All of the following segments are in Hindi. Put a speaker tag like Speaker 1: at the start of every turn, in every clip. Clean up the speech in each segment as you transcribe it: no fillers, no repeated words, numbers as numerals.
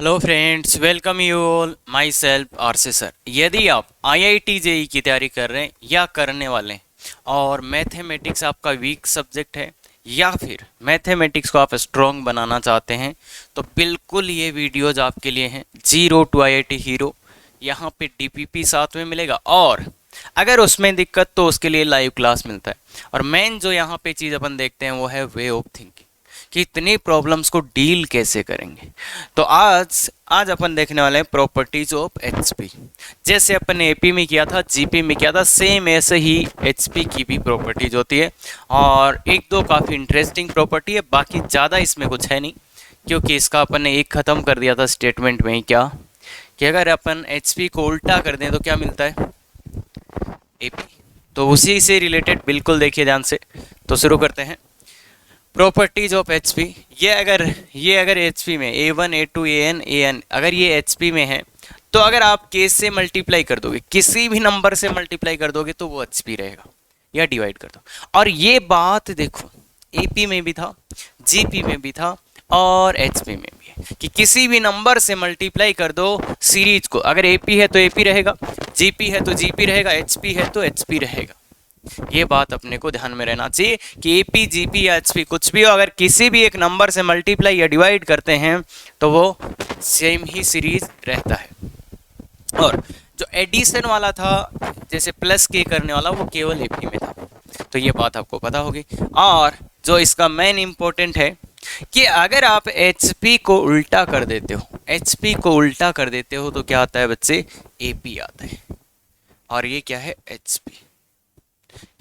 Speaker 1: Hello friends, welcome you all. My self आरसे सर। यदि आप आईआईटी जेई की तैयारी कर रहे हैं या करने वाले हैं और मैथमेटिक्स आपका वीक सब्जेक्ट है या फिर मैथमेटिक्स को आप स्ट्रॉन्ग बनाना चाहते हैं तो बिल्कुल ये वीडियोज आपके लिए हैं। जीरो टू आईआईटी हीरो, यहाँ पे डीपीपी साथ में मिलेगा और अगर उसमें दिक्कत तो उसके लिए लाइव क्लास मिलता है। और मेन जो यहाँ पे चीज़ अपन देखते हैं वो है वे ऑफ थिंकिंग, कि इतनी प्रॉब्लम्स को डील कैसे करेंगे। तो आज आज अपन देखने वाले हैं प्रॉपर्टीज ऑफ एचपी। जैसे अपन ने एपी में किया था, जीपी में किया था, सेम ऐसे ही एचपी की भी प्रॉपर्टीज होती है। और एक दो काफ़ी इंटरेस्टिंग प्रॉपर्टी है, बाकी ज़्यादा इसमें कुछ है नहीं, क्योंकि इसका अपन ने एक ख़त्म कर दिया था स्टेटमेंट में ही। क्या कि अगर अपन एचपी को उल्टा कर दें तो क्या मिलता है, एपी। तो उसी से रिलेटेड बिल्कुल देखिए ध्यान से। तो शुरू करते हैं। Properties of HP. ये अगर एचपी में A1 A2 AN अगर ये एचपी में है तो अगर आप के से मल्टीप्लाई कर दोगे, किसी भी नंबर से मल्टीप्लाई कर दोगे तो वो एचपी रहेगा, या डिवाइड कर दो। और ये बात देखो एपी में भी था, जीपी में भी था और एचपी में भी है कि किसी भी नंबर से मल्टीप्लाई कर दो सीरीज को। अगर एपी है तो एपी रहेगा, जीपी है तो जीपी रहेगा, एचपी है तो एचपी रहेगा। ये बात अपने को ध्यान में रहना चाहिए कि एपी जीपी या एचपी कुछ भी हो, अगर किसी भी एक नंबर से मल्टीप्लाई या डिवाइड करते हैं तो वो सेम ही सीरीज रहता है। और जो एडिशन वाला था, जैसे प्लस के करने वाला, वो केवल एपी में था। तो ये बात आपको पता होगी। और जो इसका मेन इंपॉर्टेंट है कि अगर आप एचपी को उल्टा कर देते हो, एचपी को उल्टा कर देते हो तो क्या आता है बच्चे, एपी आता है। और ये क्या है, एचपी।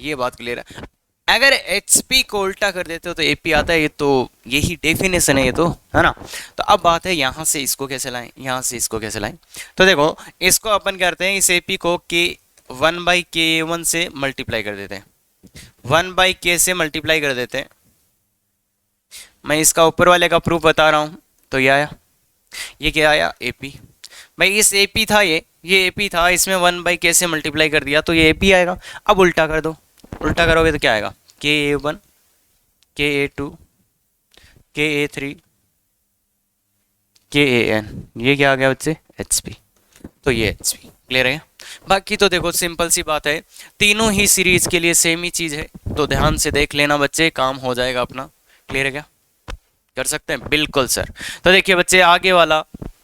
Speaker 1: ये बात क्लियर है। अगर एचपी को उल्टा कर देते हो तो एपी आता है। ये तो यही डेफिनेशन है, ये तो है ना। तो अब बात है यहाँ से इसको कैसे लाएं, यहाँ से इसको कैसे लाएं। तो देखो इसको अपन करते हैं, इस एपी को के 1/k1 से मल्टीप्लाई कर देते हैं, 1/k से मल्टीप्लाई कर देते हैं। मैं इसका ऊपर वाले का प्रूफ बता रहा हूँ। तो ये आया, ये क्या आया, एपी। भाई इस एपी था, ये एपी था, इसमें 1/k से मल्टीप्लाई कर दिया तो ये एपी आएगा। अब उल्टा कर दो, उल्टा करोगे तो क्या आएगा, KA1 KA2 KA3 KAN। ये क्या आ गया बच्चे, एचपी। तो ये एचपी क्लियर है। बाकी तो देखो सिंपल सी बात है, तीनों ही सीरीज के लिए सेम ही चीज है। तो ध्यान से देख लेना बच्चे, काम हो जाएगा अपना। क्लियर है क्या, कर सकते हैं, बिल्कुल सर। तो देखिए बच्चे आगे वाला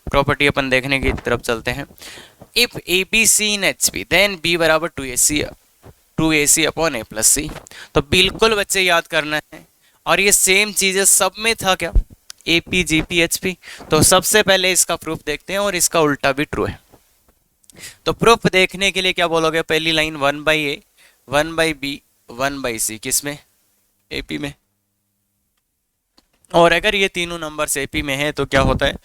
Speaker 1: प्रॉपर्टी अपन देखने की तरफ चलते हैं। If a b c in H P then b बराबर 2AC upon A plus c. तो बिल्कुल बच्चे याद करना है। और ये सेम चीज़ें सब में था क्या, AP GP HP। तो सबसे पहले इसका प्रूफ देखते हैं और इसका उल्टा भी ट्रू है। तो प्रूफ देखने के लिए क्या बोलोगे, पहली लाइन 1/A 1/B 1/C किसमें, AP में। और अगर ये तीनों नंबर AP में है तो क्या होता है,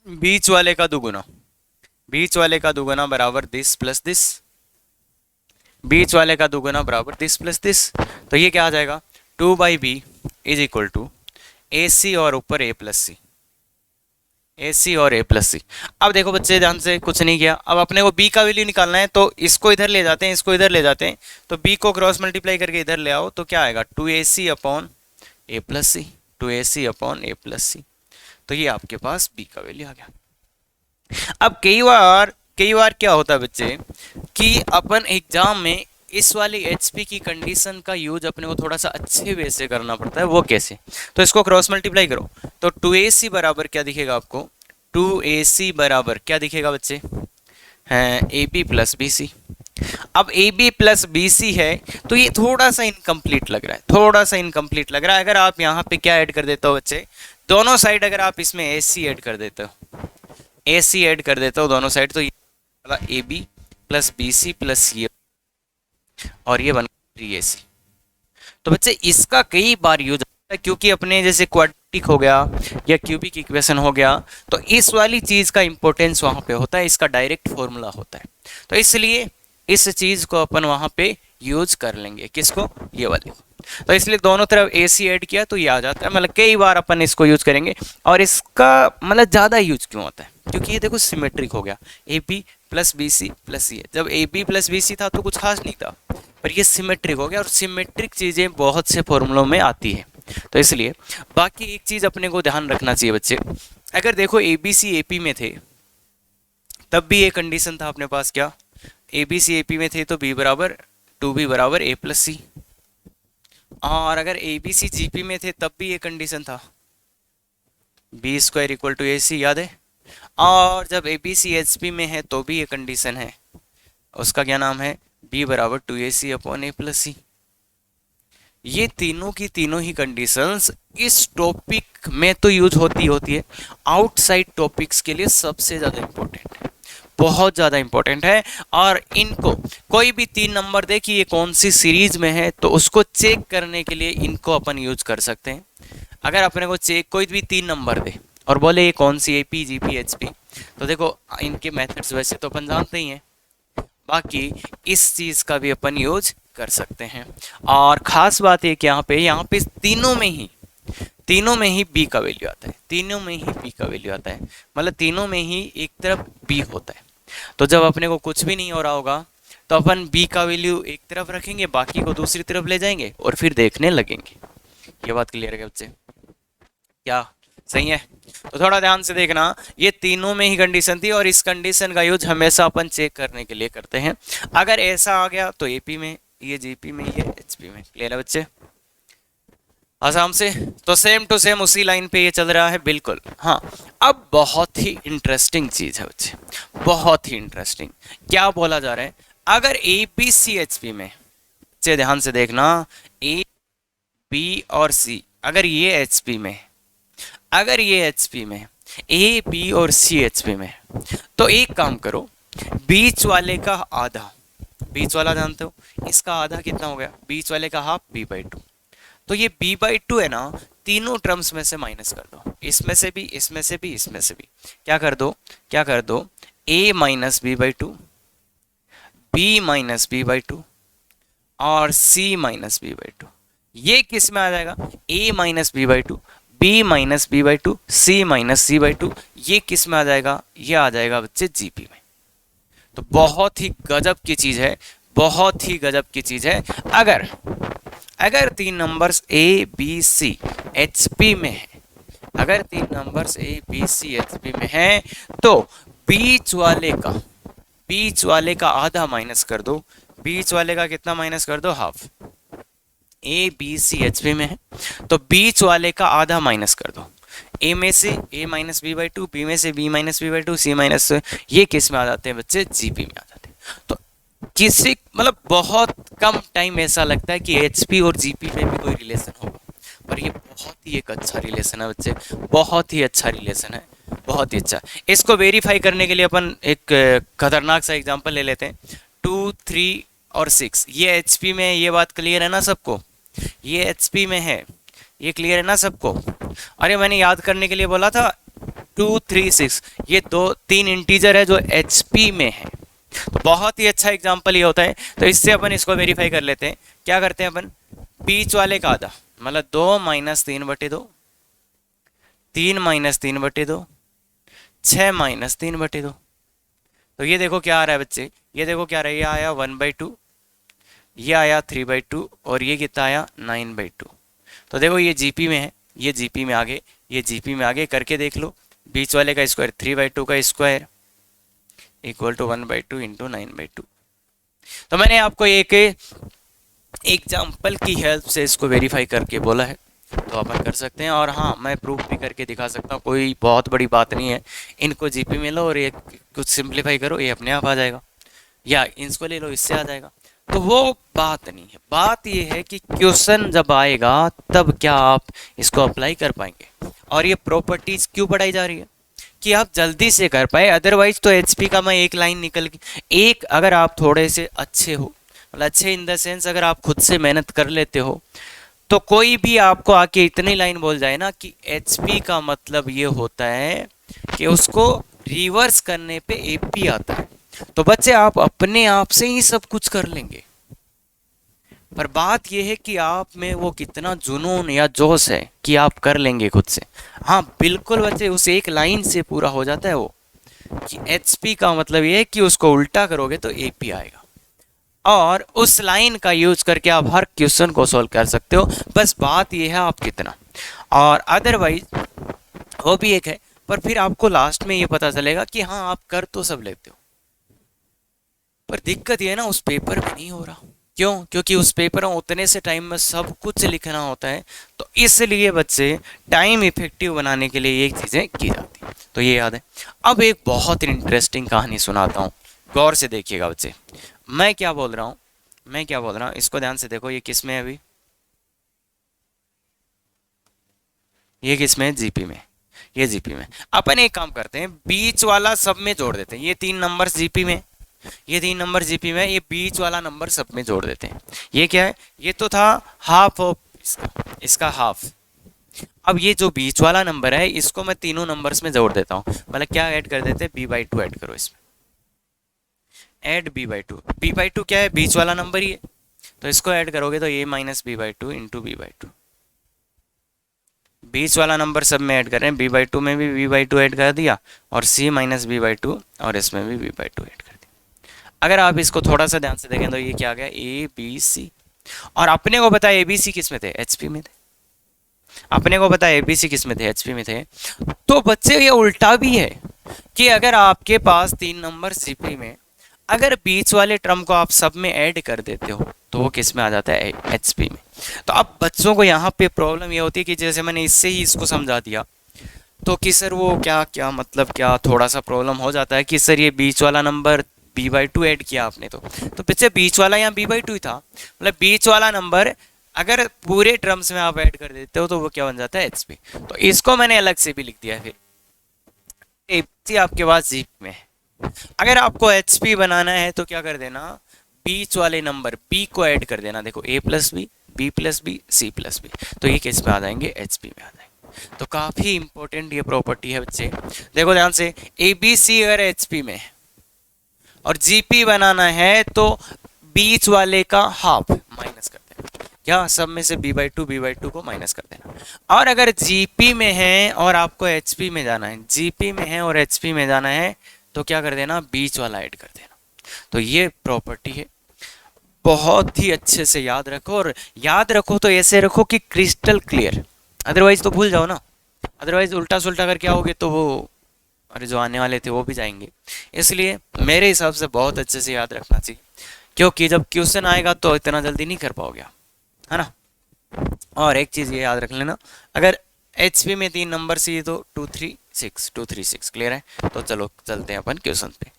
Speaker 1: बीच वाले का दुगुना, बीच वाले का दुगुना बराबर दिस प्लस दिस, बीच वाले का दुगुना बराबर दिस प्लस दिस। तो ये क्या आ जाएगा, 2/B is equal to AC और ऊपर A प्लस सी, AC और A प्लस सी। अब देखो बच्चे ध्यान से, कुछ नहीं किया। अब अपने को B का वैल्यू निकालना है तो इसको इधर ले जाते हैं, इसको इधर ले जाते हैं। तो B को क्रॉस मल्टीप्लाई करके इधर ले आओ तो क्या आएगा, 2AC upon A plus c, 2AC upon A plus c. तो ये आपके पास B का वैल्यू आ गया। अब कई बार क्या होता है बच्चे कि अपन एग्जाम में इस वाली एचपी की कंडीशन का यूज अपने को थोड़ा सा अच्छे वे से करना पड़ता है। वो कैसे, तो इसको क्रॉस मल्टीप्लाई करो तो 2AC बराबर क्या दिखेगा आपको, 2AC बराबर क्या दिखेगा बच्चे, हैं AB प्लस BC। अब AB प्लस BC है तो ये थोड़ा सा इनकम्प्लीट लग रहा है, थोड़ा सा इनकम्प्लीट लग रहा है। अगर आप यहाँ पे क्या ऐड कर देते हो बच्चे, दोनों साइड अगर आप इसमें AC ऐड कर देते हो, AC ऐड कर देते हो दोनों साइड, तो ये वाला AB प्लस BC प्लस ये और ये बन 3AC। तो बच्चे इसका कई बार यूज होता है, क्योंकि अपने जैसे क्वाड्रेटिक हो गया या क्यूबिक इक्वेशन हो गया तो इस वाली चीज का इंपॉर्टेंस वहां पे होता है, इसका डायरेक्ट फॉर्मूला होता है। तो इसलिए इस चीज को अपन वहां पे यूज कर लेंगे, किसको, ये वाले को। तो इसलिए दोनों तरफ AC ऐड किया तो ये आ जाता है, मतलब कई बार अपन इसको यूज करेंगे। और इसका मतलब ज्यादा यूज क्यों होता है, क्योंकि ये देखो सिमेट्रिक हो गया, AB प्लस BC प्लस ये। जब AB प्लस BC था तो कुछ खास नहीं था, पर ये सिमेट्रिक हो गया। और सिमेट्रिक चीजें बहुत से फॉर्मूलों में आती है। तो इसलिए बाकी एक चीज अपने को ध्यान रखना चाहिए बच्चे अगर देखो ए बी सी ए पी में थे तब भी ये कंडीशन था अपने पास, क्या ए बी सी ए पी में थे तो बी बराबर टू बी बराबर ए प्लस सी। और अगर a b C ji P में थे तब भी ये कंडीशन था b square equal to a c, याद है। और जब a b c H P में है तो भी ये कंडीशन है, उसका क्या नाम है, बी बराबर two a c upon a plus c. ये तीनों की तीनों ही कंडीशंस इस टॉपिक में तो यूज होती है, आउटसाइड टॉपिक्स के लिए सबसे ज़्यादा इंपॉर्टेंट है, बहुत ज़्यादा इंपॉर्टेंट है। और इनको कोई भी 3 नंबर दे कि ये कौन सी सीरीज में है तो उसको चेक करने के लिए इनको अपन यूज कर सकते हैं। अगर अपने को चेक कोई भी 3 नंबर दे और बोले ये कौन सी A P G P H P, तो देखो इनके मेथड्स वैसे तो अपन जानते ही हैं, बाकी इस चीज़ का भी अपन यूज कर सकते हैं। और ख़ास बात है कि यहाँ पे तीनों में ही बी का वैल्यू आता है, तीनों में ही बी का वैल्यू आता है, मतलब तीनों में ही एक तरफ बी होता है। तो जब अपने को कुछ भी नहीं हो रहा होगा तो अपन बी का वैल्यू एक तरफ रखेंगे, बाकी को दूसरी तरफ ले जाएंगे और फिर देखने लगेंगे। ये बात क्लियर है बच्चे, क्या सही है? तो थोड़ा ध्यान से देखना, ये तीनों में ही कंडीशन थी और इस कंडीशन का यूज हमेशा अपन चेक करने के लिए करते हैं। अगर ऐसा आ गया तो एपी में, ये जीपी में, ये एचपी में। क्लियर है बच्चे, आसाम से? तो सेम टू सेम उसी लाइन पे ये चल रहा है, बिल्कुल। हाँ, अब बहुत ही इंटरेस्टिंग चीज है बच्चे, बहुत ही इंटरेस्टिंग। क्या बोला जा रहा है, अगर a b c H P में, बच्चे ध्यान से देखना, ए बी और सी अगर ये एच पी में, अगर ये एच पी में, ए बी और सी एच पी में, तो एक काम करो, बीच वाले का आधा, बीच वाला जानते हो, इसका आधा कितना हो गया, बीच वाले का हाफ, बी बाई टू। तो ये b बाई टू है ना, तीनों टर्म्स में से माइनस कर दो, इसमें से भी, इसमें से भी, इसमें से भी। क्या कर दो, क्या कर दो, a minus b by two, b minus b by two और c minus b by two. ये किस में आ जाएगा, a minus b by two, b minus b by two, c minus c by two. ये किस में आ जाएगा, ये आ जाएगा बच्चे जीपी में। तो बहुत ही गजब की चीज है, बहुत ही गजब की चीज है। अगर 3 numbers a b c H P में है, अगर 3 numbers a b c H P में है तो बीच वाले का आधा माइनस कर दो, बीच वाले का कितना माइनस कर दो, half. A b c H P में है तो बीच वाले का आधा माइनस कर दो, ए में से a minus b by two, b में से b minus b by two, c minus, ये किस में आ जाते हैं बच्चे, जीपी में आ जाते हैं। तो किसी मतलब बहुत कम टाइम ऐसा लगता है कि एचपी और जीपी में भी कोई रिलेशन होगा, पर ये बहुत ही एक अच्छा रिलेशन है बच्चे, बहुत ही अच्छा रिलेशन है, बहुत ही अच्छा। इसको वेरीफाई करने के लिए अपन एक खतरनाक सा एग्जांपल ले लेते हैं, 2, 3 और 6। ये एचपी में है, ये बात क्लियर है ना सबको, ये एचपी में है, ये क्लियर है ना सबको। अरे मैंने याद करने के लिए बोला था 2, 3, 6, ये 2-3 इंटीजर है जो एचपी में है। तो बहुत ही अच्छा एग्जाम्पल ये होता है, तो इससे अपन इसको वेरीफाई कर लेते हैं। क्या करते हैं अपन, बीच वाले का आधा, मतलब 2 माइनस 3/2, 3 माइनस 3/2, 6 माइनस 3/2। तो ये देखो क्या आ रहा है बच्चे, ये देखो क्या आ रहा है, ये आया 1/2, ये आया 3/2 और ये कितना आया 9/2। तो देखो ये जीपी में है, ये जीपी में आगे, ये जीपी में आगे करके देख लो, बीच वाले का स्क्वायर 3/2 का स्क्वायर इक्वल टू 1/2 इंटू 9/2। तो मैंने आपको एक एग्जाम्पल की हेल्प से इसको वेरीफाई करके बोला है, तो अपन कर सकते हैं। और हाँ, मैं प्रूफ भी करके दिखा सकता हूँ, कोई बहुत बड़ी बात नहीं है। इनको जीपी में लो और ये कुछ सिंप्लीफाई करो, ये अपने आप आ जाएगा, या इसको ले लो, इससे आ जाएगा। तो वो बात नहीं है, बात ये है कि क्वेश्चन जब आएगा तब क्या आप इसको अप्लाई कर पाएंगे। और ये प्रॉपर्टीज क्यों पढ़ाई जा रही है कि आप जल्दी से कर पाए, अदरवाइज तो एचपी का मैं एक लाइन निकल एक, अगर आप थोड़े से अच्छे हो, मतलब अच्छे इन द सेंस अगर आप खुद से मेहनत कर लेते हो, तो कोई भी आपको आके इतनी लाइन बोल जाए ना कि एचपी का मतलब ये होता है कि उसको रिवर्स करने पे एपी आता है, तो बच्चे आप अपने आप से ही सब कुछ कर लेंगे। पर बात यह है कि आप में वो कितना जुनून या जोश है कि आप कर लेंगे खुद से। हाँ बिल्कुल बच्चे, उस एक लाइन से पूरा हो जाता है वो, कि एचपी का मतलब ये है कि उसको उल्टा करोगे तो एपी आएगा, और उस लाइन का यूज करके आप हर क्वेश्चन को सॉल्व कर सकते हो। बस बात यह है आप कितना, और अदरवाइज वो भी एक है, पर फिर आपको लास्ट में ये पता चलेगा कि हाँ आप कर तो सब लेते हो, पर दिक्कत ये है ना उस पेपर में नहीं हो रहा। क्यों? क्योंकि उस पेपर में उतने से टाइम में सब कुछ लिखना होता है, तो इसलिए बच्चे टाइम इफेक्टिव बनाने के लिए ये चीज़ें की जाती हैं, तो ये याद है। अब एक बहुत इंटरेस्टिंग कहानी सुनाता हूँ, गौर से देखिएगा बच्चे। मैं क्या बोल रहा हूँ, इसको ध्यान से देखो। ये किस में है अभी? ये किस में है? जीपी में। ये जीपी में। अपन एक काम करते हैं, बीच वाला सब में जोड़ देते हैं। ये 3 नंबर जीपी में, ये 3 नंबर जीपी में, ये बीच वाला नंबर सब में जोड़ देते हैं। ये क्या है? ये तो था हाफ ऑफ इसका हाफ। अब ये जो बीच वाला नंबर है इसको मैं तीनों नंबर्स में जोड़ देता हूँ। मतलब क्या ऐड कर देते हैं? b/2 ऐड करो इसमें। Add b/2। b/2 क्या है? बीच वाला नंबर ही है, तो इसको ऐड करोगे तो a minus b/2 into b/2। बीच वाला नंबर सब में ऐड कर रहे हैं, b/2 में भी b/2 ऐड कर दिया, और c माइनस b/2, और इसमें भी b/2 ऐड कर दिया। अगर आप इसको थोड़ा सा ध्यान से देखें तो ये क्या आ गया? A b c. और अपने को पता है ए बी सी किस में थे? एचपी में थे। अपने को पता है एबीसी किस में थे? एचपी में थे। तो बच्चे ये उल्टा भी है कि अगर आपके पास 3 नंबर सीपी में, अगर बीच वाले टर्म को आप सब में ऐड कर देते हो तो वो किस में आ जाता है? एचपी में। तो अब बच्चों को यहाँ पे प्रॉब्लम ये होती है कि जैसे मैंने इससे ही इसको समझा दिया, तो कि सर वो क्या क्या मतलब क्या, थोड़ा सा प्रॉब्लम हो जाता है कि सर ये बीच वाला नंबर b/2 ऐड किया आपने, तो पीछे बीच वाला यहाँ b/2 ही था। मतलब बीच वाला नंबर अगर पूरे टर्म्स में आप ऐड कर देते हो तो वो क्या बन जाता है? एचपी। तो इसको मैंने अलग से भी लिख दिया है। फिर एबीसी आपके पास जीप में है, अगर आपको एचपी बनाना है तो क्या कर देना? बीच वाले नंबर बी को ऐड कर देना। देखो a plus b plus b, c plus b, तो ये किस में आ जाएंगे? एचपी में आ जाएंगे। तो काफी इंपॉर्टेंट ये प्रॉपर्टी है बच्चे, देखो ध्यान से। ए बी सी अगर एचपी में है और जीपी बनाना है तो बीच वाले का हाफ माइनस कर देना। क्या? सब में से b/2 को माइनस कर देना। और अगर जीपी में है और आपको एचपी में जाना है, जीपी में है और एचपी में जाना है, तो क्या कर देना? बीच वाला ऐड कर देना। तो ये प्रॉपर्टी है, बहुत ही अच्छे से याद रखो। और याद रखो तो ऐसे रखो कि क्रिस्टल क्लियर, अदरवाइज तो भूल जाओ ना। अदरवाइज उल्टा सुल्टा करके आओगे तो वो, अरे जो आने वाले थे वो भी जाएंगे। इसलिए मेरे हिसाब से बहुत अच्छे से याद रखना चाहिए, क्योंकि जब क्वेश्चन आएगा तो इतना जल्दी नहीं कर पाओगे, है ना। और एक चीज़ ये याद रख लेना, अगर एचपी में 3 नंबर सी तो 236 क्लियर है। तो चलो चलते हैं अपन क्वेश्चन पे।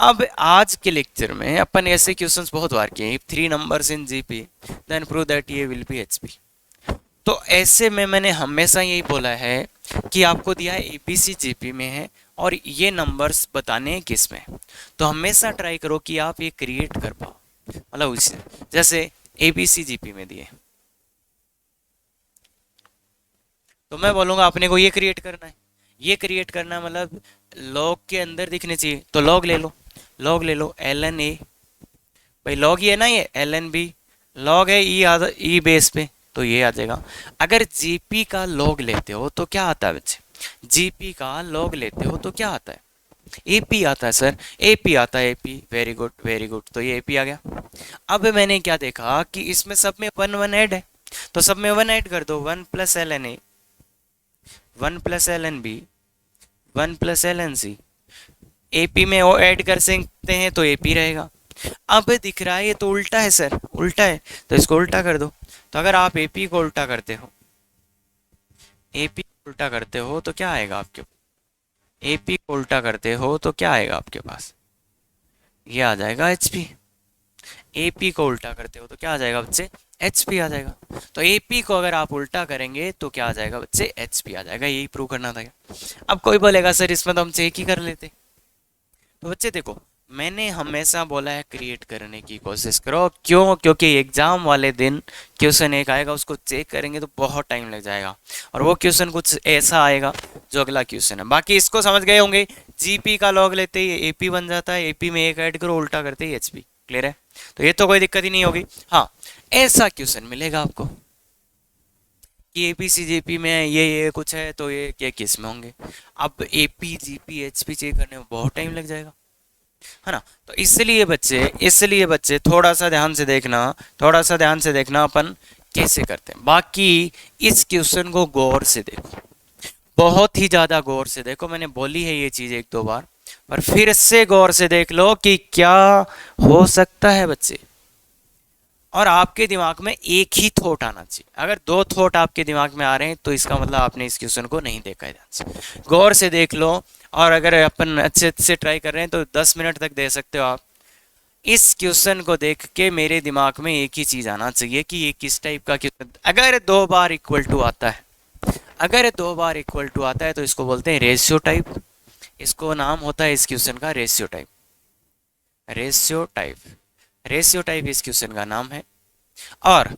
Speaker 1: अब आज के लेक्चर में अपन ऐसे क्वेश्चंस बहुत बार किए। If 3 numbers in GP then prove that ये विल बी एचपी। तो ऐसे में मैंने हमेशा यही बोला है कि आपको दिया है एबीसी जीपी में है और ये नंबर्स बताने हैं किस में, तो हमेशा ट्राई करो कि आप ये क्रिएट कर पाओ। मतलब जैसे एबीसी जीपी में दिए, तो मैं बोलूँगा अपने को ये क्रिएट करना है। ये क्रिएट करना मतलब लॉग के अंदर दिखने चाहिए, तो लॉग ले लो, ln a, भाई लॉग ही है ना, ये ln b, लॉग है ई बेस पे, तो ये आ जाएगा। अगर जीपी का लॉग लेते हो तो क्या आता है बच्चे? जीपी का लॉग लेते हो तो क्या आता है? एपी आता है सर, एपी आता है, AP. Very good very good, तो ये एपी आ गया। अब मैंने क्या देखा कि इसमें सब में 1 ऐड है, तो सब में 1 ऐड कर दो। 1 plus ln a, 1 plus ln b, 1 plus ln c। AP में वो ऐड कर सकते हैं तो एपी रहेगा। अब दिख रहा है ये तो उल्टा है सर, उल्टा है, तो इसको उल्टा कर दो। तो अगर आप एपी को उल्टा करते हो, एपी उल्टा करते हो तो क्या आएगा आपके? एपी को उल्टा करते हो तो क्या आएगा आपके पास? ये आ जाएगा एचपी। एपी को उल्टा करते हो तो क्या आ जाएगा बच्चे? एचपी आ जाएगा। तो एपी को अगर आप उल्टा करेंगे तो क्या आ जाएगा बच्चे? एचपी आ जाएगा। यही प्रूव करना था। अब कोई बोलेगा सर इसमें तो हम चेक ही कर लेते। तो बच्चे देखो, मैंने हमेशा बोला है क्रिएट करने की कोशिश करो। क्यों? क्योंकि एग्जाम वाले दिन क्वेश्चन एक आएगा, उसको चेक करेंगे तो बहुत टाइम लग जाएगा, और वो क्वेश्चन कुछ ऐसा आएगा जो अगला क्वेश्चन है। बाकी इसको समझ गए होंगे, जीपी का लॉग लेते ही एपी बन जाता है, एपी में एक ऐड करो, उल्टा करते ही एचपी। क्लियर है? तो ये तो कोई दिक्कत ही नहीं होगी। हाँ, ऐसा क्वेश्चन मिलेगा आपको कि एपीसी जीपी में ये कुछ है, तो ये किस में होंगे? अब एपी जीपी एचपी चेक करने में बहुत टाइम लग जाएगा, है ना। तो इसलिए बच्चे थोड़ा सा ध्यान से देखना अपन कैसे करते हैं। बाकी इस क्वेश्चन को गौर से देखो, बहुत ही ज़्यादा गौर से देखो, मैंने बोली है ये चीज़ एक दो बार, पर फिर से गौर से देख लो कि क्या हो सकता है बच्चे। और आपके दिमाग में एक ही थॉट आना चाहिए। अगर दो थॉट आपके दिमाग में आ रहे हैं तो इसका मतलब आपने इस क्वेश्चन को नहीं देखा है ध्यान से। गौर से देख लो। और अगर अपन अच्छे से ट्राई कर रहे हैं तो 10 मिनट तक दे सकते हो आप। इस क्वेश्चन को देख के मेरे दिमाग में एक ही चीज आना चाहिए कि ये किस टाइप का क्वेश्चन। अगर दो बार इक्वल टू आता है, अगर दो बार इक्वल टू आता है तो इसको बोलते हैं रेशियो टाइप। इसको नाम होता है इस क्वेश्चन का ratio type. Ratio type, ratio type इस क्वेश्चन का नाम है। और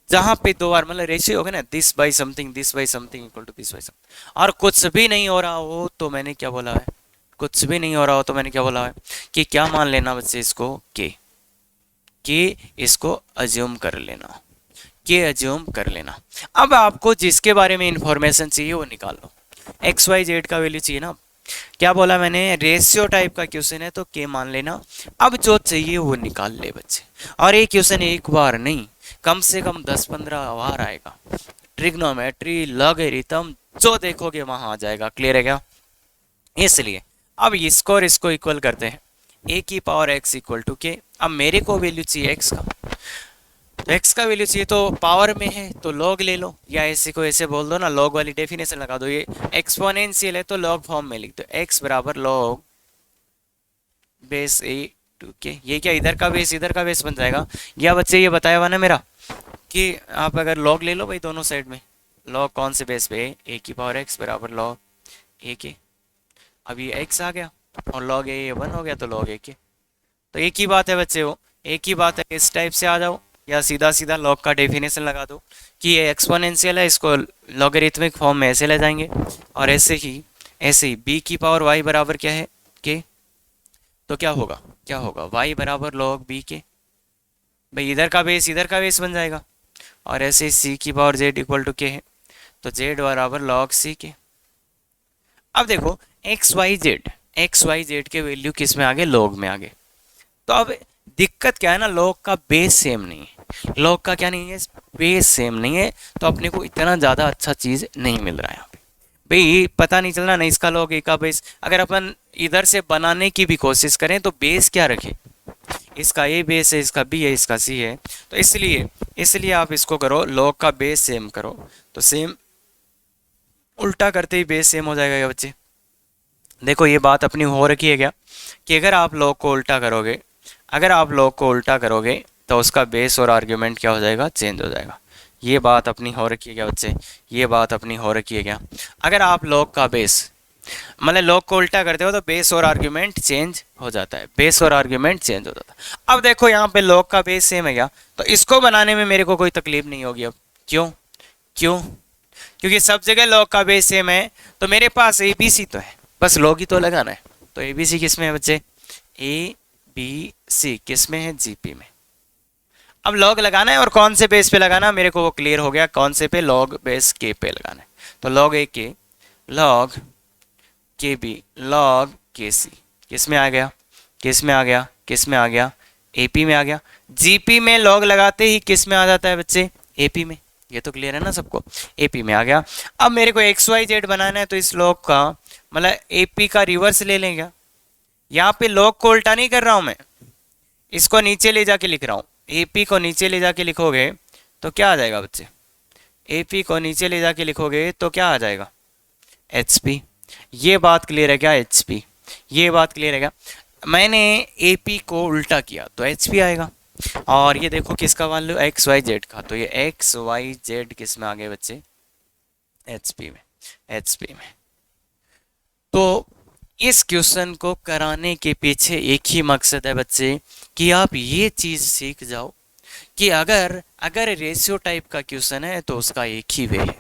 Speaker 1: जहां पे दो बार मतलब रेशियो होगा ना, this by something, this by something equal to this by something, और कुछ भी नहीं हो रहा हो तो मैंने क्या बोला है, कुछ भी नहीं हो रहा हो तो मैंने क्या बोला है कि क्या मान लेना बच्चे इसको, के इसको अज्यूम कर लेना, के अज्यूम कर लेना। अब आपको जिसके बारे में इंफॉर्मेशन चाहिए वो निकाल लो। एक्स वाई जेड का वैल्यू चाहिए ना। क्या बोला मैंने, रेशियो टाइप का क्वेश्चन है तो के मान लेना। अब जो चाहिए वो निकाल ले बच्चे। और ये क्वेश्चन एक बार नहीं, कम से कम 10-15 बार आएगा। ट्रिग्नोमेट्री, लॉगरिथम, जो देखोगे वहां आ जाएगा। क्लियर है क्या? इसलिए अब इसको और इसको इक्वल करते हैं। ए की पावर एक्स इक्वल टू के। अब मेरे को वैल्यू चाहिए एक्स का, तो एक्स का वैल्यू चाहिए तो पावर में है तो लॉग ले लो, या ऐसे को ऐसे बोल दो ना, लॉग वाली डेफिनेशन लगा दो। ये एक्सपोनेंशियल है तो लॉग फॉर्म में लिख दो, एक्स बराबर लॉग बेस ए टू के। ये क्या इधर का बेस इधर का बेस बन जाएगा। या बच्चे ये बताया हुआ ना मेरा कि आप अगर लॉग ले लो भाई दोनों साइड में, लॉग कौन से बेस पे, ए की पावर एक्स बराबर लॉग ए के। अब ये एक्स आ गया और लॉग ए 1 हो गया तो लॉग ए के। तो एक ही बात है बच्चे, वो एक ही बात है। इस टाइप से आ जाओ या सीधा सीधा लॉग का डेफिनेशन लगा दो कि ये एक्सपोनेंशियल है, इसको लॉगरिथमिक फॉर्म में ऐसे ले जाएंगे। और ऐसे ही बी की पावर वाई बराबर क्या है, के। तो क्या होगा, क्या होगा, वाई बराबर लॉग बी के। भाई इधर का बेस बन जाएगा। और ऐसे ही सी की पावर जेड इक्वल टू के है तो जेड बराबर लॉग सी के। अब देखो एक्स वाई जेड के वैल्यू किस में आ गए, लॉग में आ गए। तो अब दिक्कत क्या है ना, लॉग का बेस सेम नहीं है। लॉग का क्या नहीं है, बेस सेम नहीं है। तो अपने को इतना ज़्यादा अच्छा चीज़ नहीं मिल रहा है यहाँ पे। भाई पता नहीं चल रहा ना इसका लॉग ए का बेस। अगर अपन इधर से बनाने की भी कोशिश करें तो बेस क्या रखें, इसका ए बेस है, इसका बी है, इसका सी है। तो इसलिए आप इसको करो, लॉग का बेस सेम करो तो सेम, उल्टा करते ही बेस सेम हो जाएगा क्या बच्चे। देखो ये बात अपनी हो रखी है क्या कि अगर आप लॉग को उल्टा करोगे, अगर आप लॉग को उल्टा करोगे तो उसका बेस और आर्ग्यूमेंट क्या हो जाएगा, चेंज हो जाएगा। ये बात अपनी हो रखी है क्या बच्चे, ये बात अपनी हो रखी है क्या। अगर आप लॉग का बेस मतलब लॉग को उल्टा करते हो तो बेस और आर्ग्यूमेंट चेंज हो जाता है, बेस और आर्ग्यूमेंट चेंज हो जाता है। अब देखो यहाँ पे लॉग का बेस सेम है क्या, तो इसको बनाने में मेरे को कोई तकलीफ नहीं होगी अब। क्यों, क्यों, क्योंकि सब जगह लॉग का बेस सेम है। तो मेरे पास ए बी सी तो है, बस लॉग ही तो लगाना है। तो ए बी सी किस में है बच्चे, ए बी सी किस में है, जीपी में। अब लॉग लगाना है और कौन से बेस पे लगाना मेरे को वो क्लियर हो गया, कौन से पे, लॉग बेस के पे लगाना है। तो लॉग ए के, लॉग के बी, लॉग के सी किस में आ गया, किस में आ गया, किस में आ गया, एपी में आ गया। जीपी में लॉग लगाते ही किस में आ जाता है बच्चे, एपी में। ये तो क्लियर है ना सबको, एपी में आ गया। अब मेरे को एक्स वाई जेड बनाना है तो इस लॉग का मतलब एपी का रिवर्स ले लेंगे। यहाँ पे लॉग को उल्टा नहीं कर रहा हूं मैं, इसको नीचे ले जाके लिख रहा हूँ। एपी को नीचे ले जाके लिखोगे तो क्या आ जाएगा बच्चे, एपी को नीचे ले जाके लिखोगे तो क्या आ जाएगा, एचपी। ये बात क्लियर है क्या, एचपी, ये बात क्लियर है क्या। मैंने एपी को उल्टा किया तो एचपी आएगा। और ये देखो किसका मान लो, एक्स वाई जेड का, तो ये एक्स वाई जेड किस में आ गए बच्चे, एचपी में, एचपी में। तो इस क्वेश्चन को कराने के पीछे एक ही मकसद है बच्चे कि आप ये चीज़ सीख जाओ कि अगर अगर रेशियो टाइप का क्वेश्चन है तो उसका एक ही वे है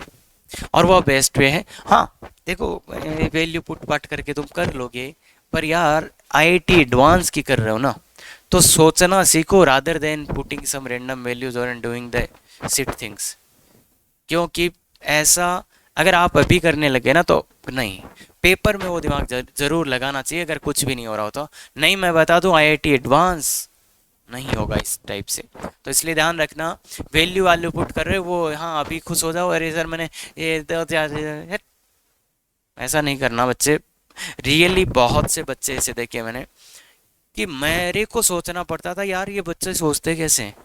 Speaker 1: और वह बेस्ट वे है। हाँ देखो वैल्यू पुट पाट करके तुम कर लोगे, पर यार आईआईटी एडवांस की कर रहे हो ना, तो सोचना सीखो rather than putting some random values और डूइंग द सिट थिंग्स। क्योंकि ऐसा अगर आप अभी करने लगे ना तो नहीं, पेपर में वो दिमाग जरूर लगाना चाहिए अगर कुछ भी नहीं हो रहा हो तो। नहीं मैं बता दूं आईआईटी एडवांस नहीं होगा इस टाइप से। तो इसलिए ध्यान रखना, वैल्यू वैल्यू पुट कर रहे हो वो, हाँ अभी खुश हो जाओ, अरे सर मैंने ये ऐसा नहीं करना बच्चे। रियली बहुत से बच्चे ऐसे देखे मैंने कि मेरे को सोचना पड़ता था यार ये बच्चे सोचते कैसे हैं,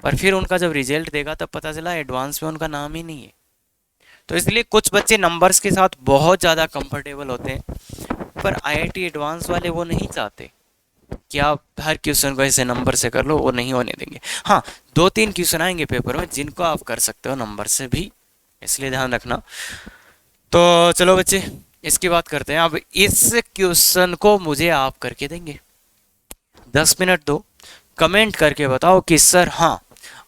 Speaker 1: पर फिर उनका जब रिजल्ट देखा तब पता चला एडवांस में उनका नाम ही नहीं है। तो इसलिए कुछ बच्चे नंबर्स के साथ बहुत ज़्यादा कंफर्टेबल होते हैं, पर आईआईटी एडवांस वाले वो नहीं चाहते कि आप हर क्वेश्चन को ऐसे नंबर से कर लो, वो नहीं होने देंगे। हाँ, 2-3 क्वेश्चन आएंगे पेपर में जिनको आप कर सकते हो नंबर से भी, इसलिए ध्यान रखना। तो चलो बच्चे इसकी बात करते हैं। अब इस क्वेश्चन को मुझे आप करके देंगे, 10 मिनट दो, कमेंट करके बताओ कि सर हाँ।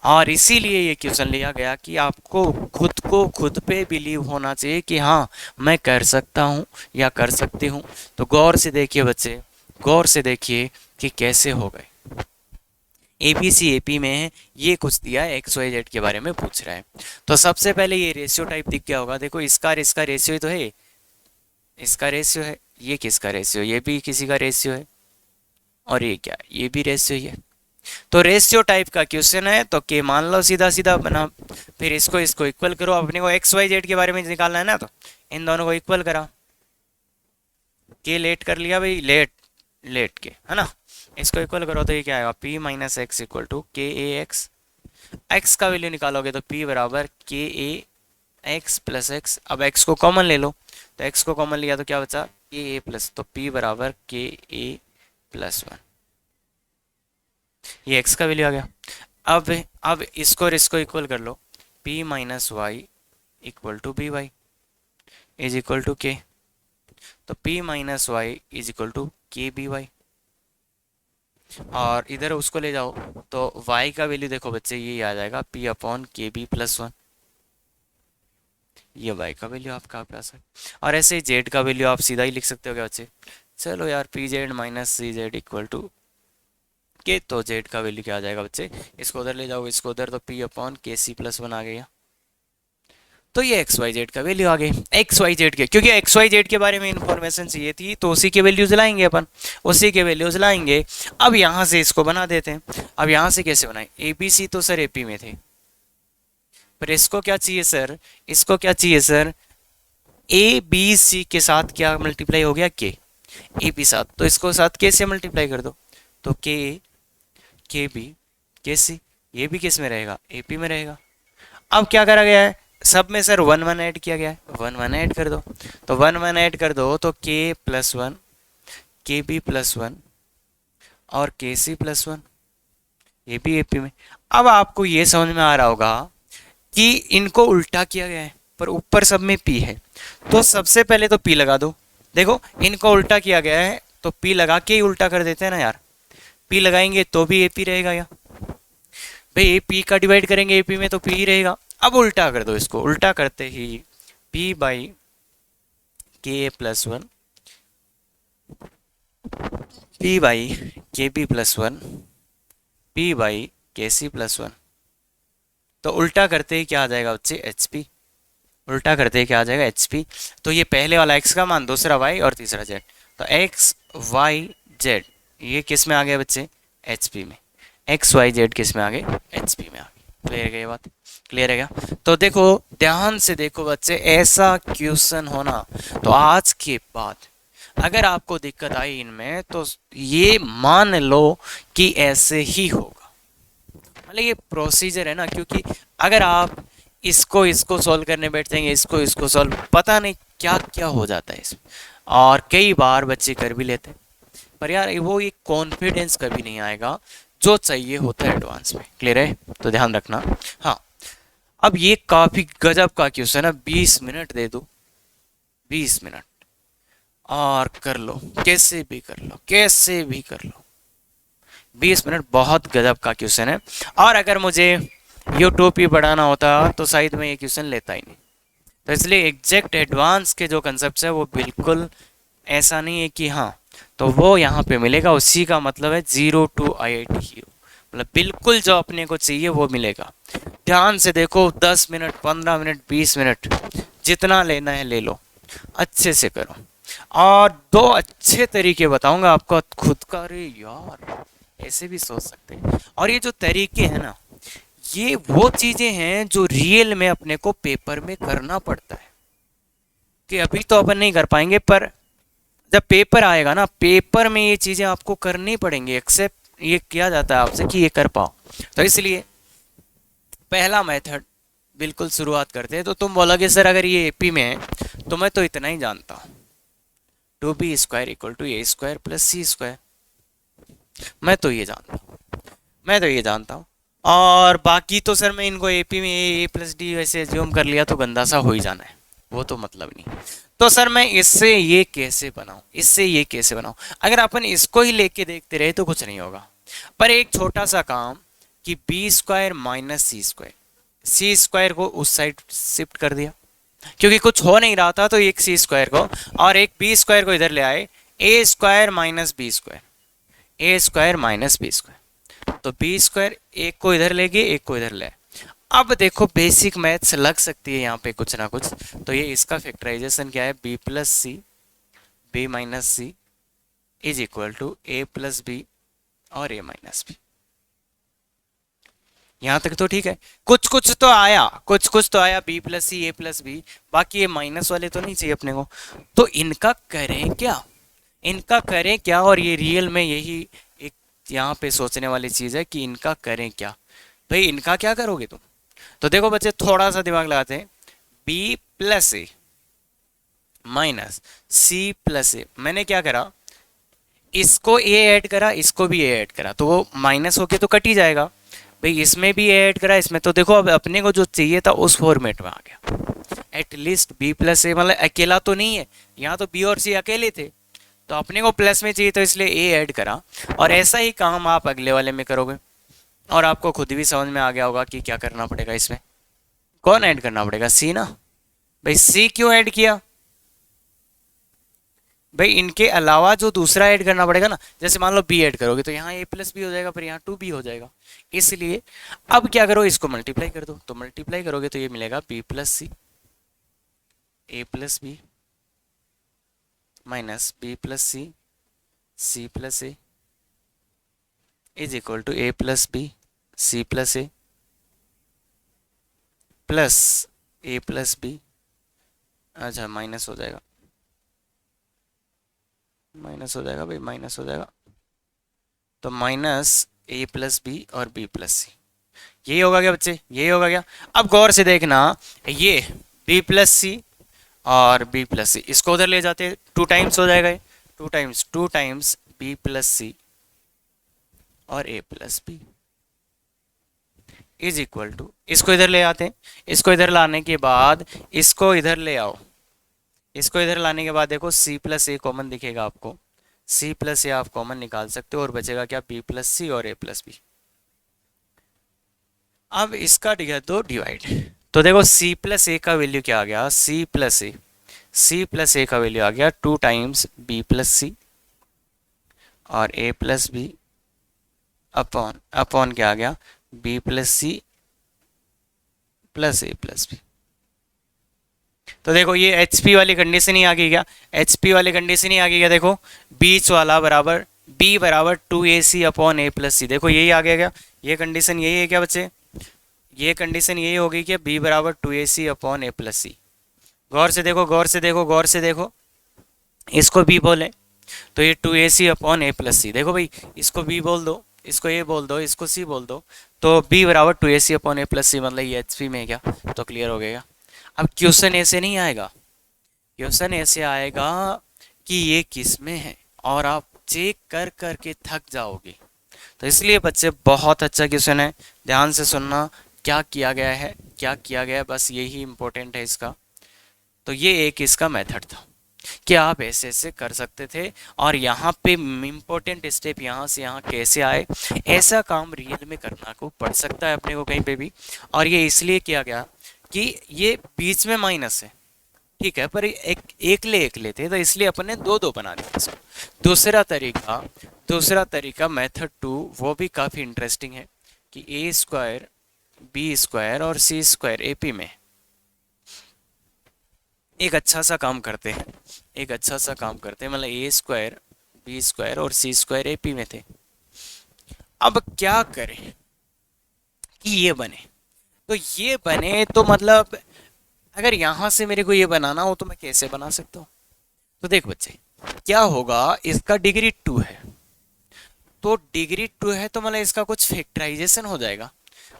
Speaker 1: और इसीलिए ये क्वेश्चन लिया गया कि आपको खुद को खुद पे बिलीव होना चाहिए कि हाँ मैं कर सकता हूँ या कर सकती हूँ। तो गौर से देखिए बच्चे, गौर से देखिए कि कैसे हो गए। एबीसी एपी में है, ये कुछ दिया है, एक्स वाई जेड के बारे में पूछ रहा है। तो सबसे पहले ये रेशियो टाइप दिख गया होगा, देखो इसका रेशियो ही तो है, इसका रेशियो है, ये किसका रेशियो, ये भी किसी का रेशियो है, और ये क्या है, ये भी रेशियो ही है। तो रेशियो टाइप का क्वेश्चन है तो के मान लो सीधा सीधा बना, फिर इसको इसको इक्वल करो। अपने को एक्स वाई जेड के बारे में निकालना है ना, तो इन दोनों को इक्वल करा, के लेट कर लिया भाई, लेट लेट के है ना, इसको इक्वल करो तो ये क्या आएगा, p minus x equal to k a x. X का वैल्यू निकालोगे तो p बराबर k a x plus x. अब x को कॉमन ले लो, तो x को कॉमन लिया तो क्या बचा, के ए प्लस, तो p बराबर के ए प्लस 1। ये x का वैल्यू आ गया। अब इसको और इसको इक्वल कर लो, p minus y equal to b y is equal to k. तो p minus y is equal to k b y, और इधर उसको ले जाओ तो y का वैल्यू देखो बच्चे ये आ जाएगा p अपॉन के बी प्लस 1। ये y का वैल्यू आपका पास है। और ऐसे z का वैल्यू आप सीधा ही लिख सकते हो क्या बच्चे, चलो यार p z minus c z equal to k. तो z का वैल्यू क्या आ जाएगा बच्चे, इसको उधर ले जाओ इसको उधर, तो p अपॉन के सी प्लस 1 आ गया। तो ये एक्स वाई जेड का वैल्यू आ गई, एक्स वाई जेड के, क्योंकि एक्स वाई जेड के बारे में इंफॉर्मेशन चाहिए थी तो उसी के वैल्यूज लाएंगे अपन, उसी के वैल्यूज लाएंगे। अब यहाँ से इसको बना देते हैं। अब यहाँ से कैसे बनाए, ए बी सी तो सर एपी में थे, पर इसको क्या चाहिए सर, इसको क्या चाहिए सर, ए बी सी के साथ क्या मल्टीप्लाई हो गया, के ए बी साथ, तो इसको साथ के से मल्टीप्लाई कर दो, तो के के बी के सी, ये भी किस में रहेगा, एपी में रहेगा। अब क्या करा गया है, सब में सर 1 1 ऐड किया गया है, 1 1 ऐड कर दो, तो 1 1 ऐड कर दो तो के प्लस 1 के बी प्लस 1 और के सी प्लस 1, ये भी एपी में। अब आपको ये समझ में आ रहा होगा कि इनको उल्टा किया गया है, पर ऊपर सब में पी है, तो सबसे पहले तो पी लगा दो। देखो इनको उल्टा किया गया है तो पी लगा के ही उल्टा कर देते हैं ना यार, पी लगाएंगे तो भी एपी रहेगा, या भाई पी का डिवाइड करेंगे एपी में तो पी ही रहेगा। अब उल्टा कर दो इसको, उल्टा करते ही p बाई के प्लस 1 p बाई के बी प्लस 1 p बाई के सी प्लस 1। तो उल्टा करते ही क्या आ जाएगा बच्चे, एच पी, उल्टा करते ही क्या आ जाएगा, एच पी। तो ये पहले वाला x का मान, दूसरा y और तीसरा z, तो x y z ये किस में आ गया बच्चे, एच पी में, x y z किस में आ गए, एच पी में आ गए। क्लियर है ये बात, क्लियर है क्या। तो देखो ध्यान से देखो बच्चे, ऐसा क्वेश्चन होना, तो आज के बाद अगर आपको दिक्कत आई इनमें तो ये मान लो कि ऐसे ही होगा, मतलब ये प्रोसीजर है ना, क्योंकि अगर आप इसको इसको सॉल्व करने बैठ जाएंगे, इसको इसको सॉल्व, पता नहीं क्या क्या हो जाता है इसमें, और कई बार बच्चे कर भी लेते हैं, पर यार वो एक कॉन्फिडेंस कभी नहीं आएगा जो चाहिए होता है एडवांस में। क्लियर है, तो ध्यान रखना। हाँ, अब ये काफी गजब का क्वेश्चन है, 20 मिनट दे दो, 20 मिनट और कर लो, कैसे भी कर लो, कैसे भी कर लो, 20 मिनट बहुत गजब का क्वेश्चन है। और अगर मुझे यूट्यूब पे बढ़ाना होता तो शायद मैं ये क्वेश्चन लेता ही नहीं। तो इसलिए एग्जैक्ट एडवांस के जो कंसेप्ट है वो बिल्कुल ऐसा नहीं है कि हाँ तो वो यहाँ पे मिलेगा, उसी का मतलब है 0 to IIT हीरो, मतलब बिल्कुल जो अपने को चाहिए वो मिलेगा। ध्यान से देखो, 10 मिनट 15 मिनट 20 मिनट जितना लेना है ले लो, अच्छे से करो। और 2 अच्छे तरीके बताऊंगा आपको खुद का, अरे यार ऐसे भी सोच सकते हैं। और ये जो तरीके हैं ना, ये वो चीजें हैं जो रियल में अपने को पेपर में करना पड़ता है। कि अभी तो अपन नहीं कर पाएंगे, पर जब पेपर आएगा ना, पेपर में ये चीज़ें आपको करनी पड़ेंगी, एक्सेप्ट ये किया जाता है आपसे कि ये कर पाओ। तो इसलिए पहला मेथड बिल्कुल शुरुआत करते हैं। तो तुम बोलोगे सर अगर ये एपी में है तो मैं तो इतना ही जानता हूँ, 2b² equal to a² plus c²। मैं तो ये जानता हूँ, मैं तो ये जानता हूँ। और बाकी तो सर मैं इनको एपी में ए प्लस डी वैसे एज्यूम कर लिया तो गंदा सा हो ही जाना है, वो तो मतलब नहीं। तो सर मैं इससे ये कैसे बनाऊं, इससे ये कैसे बनाऊं? अगर अपन इसको ही लेके देखते रहे तो कुछ नहीं होगा। पर एक छोटा सा काम कि b² माइनस c² को उस साइड शिफ्ट कर दिया, क्योंकि कुछ हो नहीं रहा था, तो एक c² को और एक b² को इधर ले आए, a² minus b², a² minus b²। तो b² एक को इधर ले गए, एक को इधर ले आए। अब देखो बेसिक मैथ्स लग सकती है यहाँ पे कुछ ना कुछ। तो ये इसका फैक्टराइजेशन क्या है, b plus c b minus c is equal to a plus b और a माइनस बी। यहाँ तक तो ठीक है, कुछ कुछ तो आया, कुछ कुछ तो आया, b plus c a plus b, बाकी ये माइनस वाले तो नहीं चाहिए अपने को। तो इनका करें क्या, इनका करें क्या? और ये रियल में यही एक यहाँ पे सोचने वाली चीज़ है कि इनका करें क्या। भाई इनका क्या करोगे तुम? तो देखो बच्चे थोड़ा सा दिमाग लगाते हैं, b प्लस ए माइनस सी प्लस ए। मैंने क्या करा, इसको a ऐड करा, इसको भी a ऐड करा, तो वो माइनस होके तो कट ही जाएगा। भाई इसमें भी a ऐड करा, इसमें, तो देखो अब अपने को जो चाहिए था उस फॉर्मेट में आ गया। एटलीस्ट b प्लस ए मतलब अकेला तो नहीं है, यहाँ तो b और c अकेले थे, तो अपने को प्लस में चाहिए तो इसलिए a ऐड करा। और ऐसा ही काम आप अगले वाले में करोगे और आपको खुद भी समझ में आ गया होगा कि क्या करना पड़ेगा। इसमें कौन ऐड करना पड़ेगा, c ना। भाई c क्यों ऐड किया? भाई इनके अलावा जो दूसरा ऐड करना पड़ेगा ना, जैसे मान लो b ऐड करोगे तो यहाँ a प्लस बी हो जाएगा, फिर यहाँ 2b हो जाएगा। इसलिए अब क्या करो, इसको मल्टीप्लाई कर दो, तो मल्टीप्लाई करोगे तो ये मिलेगा b plus c a plus b minus b plus c c plus a is equal to a plus b c plus a plus a plus b. अच्छा माइनस हो जाएगा, माइनस हो जाएगा भाई, माइनस हो जाएगा। तो माइनस a प्लस बी और b प्लस सी, यही होगा क्या बच्चे, यही होगा क्या? अब गौर से देखना, ये b प्लस सी और b प्लस सी, इसको उधर ले जाते, 2 टाइम्स हो जाएगा, 2 टाइम्स b प्लस सी और a plus b is equal to, इसको इधर ले आते हैं, इसको इधर लाने के बाद इसको इधर ले आओ, इसको इधर लाने के बाद देखो c प्लस ए कॉमन दिखेगा आपको, c प्लस ए आप कॉमन निकाल सकते हो और बचेगा क्या, b प्लस सी और a प्लस बी। अब इसका कर दो डिवाइड, तो देखो c प्लस ए का वैल्यू क्या आ गया, c प्लस ए का वैल्यू आ गया 2 टाइम्स b प्लस सी और a plus b upon upon क्या आ गया, b plus c plus a plus b. तो देखो ये एच पी वाली कंडीशन ही आ गई क्या, एच पी वाली कंडीशन ही आ गई क्या? देखो बीच वाला बराबर b बराबर 2ac अपॉन a प्लस सी, देखो यही आ गया क्या, ये कंडीशन यही है क्या बच्चे, ये कंडीशन यही हो गई क्या, b बराबर 2ac अपॉन a प्लस सी। गौर से देखो, गौर से देखो, गौर से देखो, इसको b बोले तो ये 2ac अपॉन a प्लस सी। देखो भाई इसको b बोल दो, इसको a बोल दो, इसको c बोल दो, तो b बराबर 2ac अपॉन a प्लस सी, मतलब ये एच पी में है क्या, तो क्लियर हो गया। अब क्वेश्चन ऐसे नहीं आएगा, क्वेश्चन ऐसे आएगा कि ये किस में है, और आप चेक कर कर के थक जाओगे। तो इसलिए बच्चे बहुत अच्छा क्वेश्चन है, ध्यान से सुनना क्या किया गया है, क्या किया गया है, बस यही इंपॉर्टेंट है इसका। तो ये एक इसका मेथड था कि आप ऐसे ऐसे कर सकते थे, और यहाँ पे इम्पोर्टेंट स्टेप यहाँ से यहाँ कैसे आए, ऐसा काम रियल में करना को पड़ सकता है अपने को कहीं पे भी। और ये इसलिए किया गया कि ये बीच में माइनस है, ठीक है, पर एक ले थे, तो इसलिए अपन ने दो दो बना दिया इसको। दूसरा तरीका मेथड 2, वो भी काफ़ी इंटरेस्टिंग है कि a² b² और c² एपी में एक अच्छा सा काम करते हैं, एक अच्छा सा काम करते हैं, मतलब a² b² और c² एपी में थे। अब क्या करें कि ये बने, तो ये बने तो मतलब अगर यहाँ से मेरे को ये बनाना हो तो मैं कैसे बना सकता हूँ? तो देख बच्चे, क्या होगा, इसका डिग्री 2 है, तो डिग्री 2 है तो मतलब इसका कुछ फैक्टराइजेशन हो जाएगा,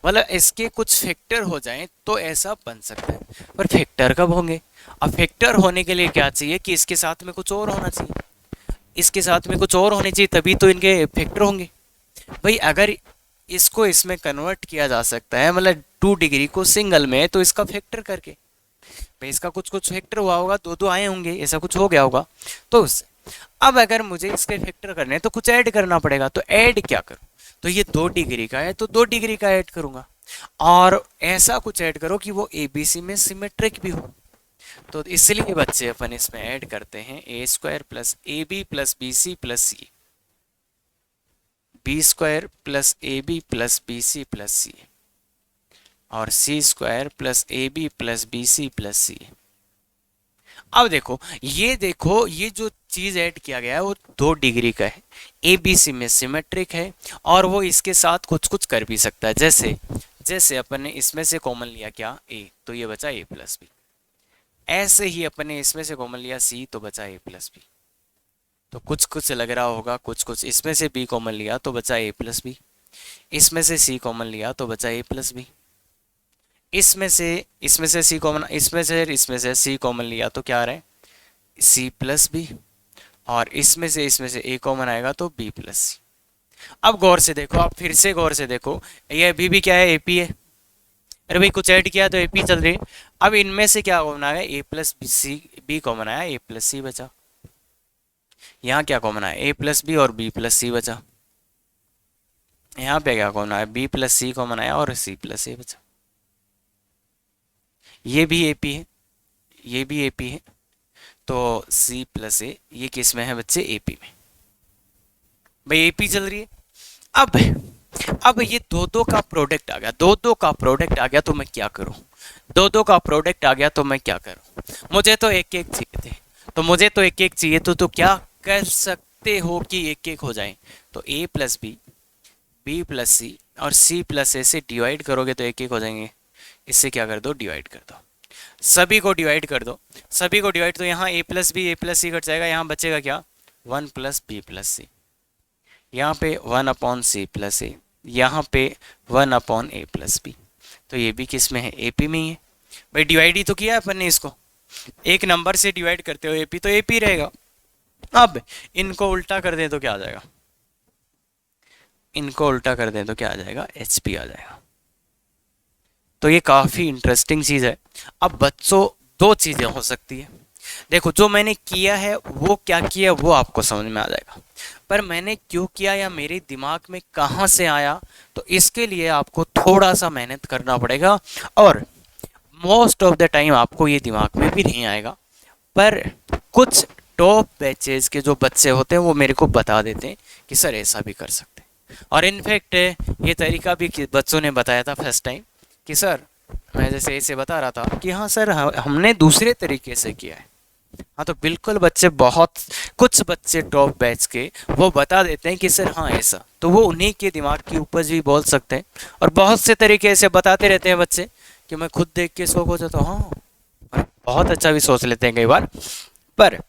Speaker 1: मतलब इसके कुछ फैक्टर हो जाएं तो ऐसा बन सकता है। पर फैक्टर कब होंगे? अब फैक्टर होने के लिए क्या चाहिए कि इसके साथ में कुछ और होना चाहिए, इसके साथ में कुछ और होने चाहिए, तभी तो इनके फैक्टर होंगे। भाई अगर इसको इसमें कन्वर्ट किया जा सकता है, मतलब 2 डिग्री को सिंगल में, तो इसका फैक्टर करके भाई इसका कुछ कुछ फैक्टर हुआ होगा, दो दो आए होंगे, ऐसा कुछ हो गया होगा तो उससे। अब अगर मुझे इसके फैक्टर करने हैं तो कुछ ऐड करना पड़ेगा, तो ऐड क्या करूं? तो ये 2 डिग्री का है तो 2 डिग्री का ऐड करूंगा, और ऐसा कुछ ऐड करो कि वो एबीसी में सिमेट्रिक भी हो। तो इसलिए बच्चे अपन इसमें ऐड करते हैं a square plus a b plus b c plus c, b square plus a b plus b c plus c, और c square plus a b plus b c plus c. अब देखो ये जो चीज ऐड किया गया है वो 2 डिग्री का है, ए बी सी में सिमेट्रिक है, और वो इसके साथ कुछ कुछ कर भी सकता है। जैसे जैसे अपन ने इसमें से कॉमन लिया क्या, ए, तो ये बचा ए प्लस बी। ऐसे ही अपन ने इसमें से कॉमन लिया सी, तो बचा ए प्लस बी। तो कुछ कुछ लग रहा होगा, कुछ कुछ इसमें से बी कॉमन लिया तो बचा ए प्लस बी, इसमें से सी कॉमन लिया तो बचा ए प्लस बी, इसमें से सी कॉमन, इसमें से सी कॉमन लिया तो क्या आ रहा है, सी प्लस बी, और इसमें से ए कॉमन आएगा तो बी प्लस सी। अब गौर से देखो, आप फिर से गौर से देखो, ये अभी भी क्या है, एपी है। अरे भाई कुछ ऐड किया तो एपी चल रही है। अब इनमें से क्या कॉमन आया, ए प्लस सी, बी कॉमन आया, ए प्लस सी बचा। यहाँ क्या कॉमन आया, ए प्लस बी और बी प्लस सी बचा। यहाँ पे क्या कॉमन आया, बी प्लस सी कॉमन आया और सी प्लस ए बचा। ये भी एपी है, ये भी एपी है, तो सी प्लस ए ये किस में है बच्चे, एपी में। भाई एपी चल रही है। अब ये दो दो का प्रोडक्ट आ गया, दो दो का प्रोडक्ट आ गया तो मैं क्या करूं, दो दो का प्रोडक्ट आ गया तो मैं क्या करूं? मुझे तो एक एक चाहिए थे, तो मुझे तो एक एक चाहिए तो क्या कर सकते हो कि एक एक हो जाए? तो ए plus B, B plus c और सी प्लस ए से डिवाइड करोगे तो एक एक हो जाएंगे। इससे क्या कर दो, डिवाइड कर दो, सभी को डिवाइड कर दो, सभी को डिवाइड, तो यहाँ ए प्लस बी, ए प्लस सी कट जाएगा, यहाँ बचेगा क्या, 1 प्लस बी प्लस सी, यहाँ पे 1 अपॉन सी प्लस ए, यहाँ पे 1 अपॉन ए प्लस बी। तो ये भी किस में है, एपी में ही है। भाई डिवाइड ही तो किया है अपन ने इसको, एक नंबर से डिवाइड करते हो एपी तो एपी रहेगा। अब इनको उल्टा कर दें तो क्या आ जाएगा, इनको उल्टा कर दें तो क्या आ जाएगा, एचपी आ जाएगा। तो ये काफ़ी इंटरेस्टिंग चीज़ है। अब बच्चों दो चीज़ें हो सकती है, देखो जो मैंने किया है वो क्या किया वो आपको समझ में आ जाएगा, पर मैंने क्यों किया या मेरे दिमाग में कहाँ से आया, तो इसके लिए आपको थोड़ा सा मेहनत करना पड़ेगा, और मोस्ट ऑफ द टाइम आपको ये दिमाग में भी नहीं आएगा। पर कुछ टॉप बैचेज के जो बच्चे होते हैं वो मेरे को बता देते हैं कि सर ऐसा भी कर सकते हैं, और इनफैक्ट ये तरीका भी बच्चों ने बताया था फर्स्ट टाइम कि सर, मैं जैसे ऐसे बता रहा था कि हाँ सर हमने दूसरे तरीके से किया है। हाँ तो बिल्कुल बच्चे, बहुत कुछ बच्चे टॉप बैच के वो बता देते हैं कि सर हाँ ऐसा, तो वो उन्हीं के दिमाग की उपज भी बोल सकते हैं, और बहुत से तरीके से बताते रहते हैं बच्चे कि मैं खुद देख के शौक हो जाता हूँ, हाँ और बहुत अच्छा भी सोच लेते हैं कई बार। पर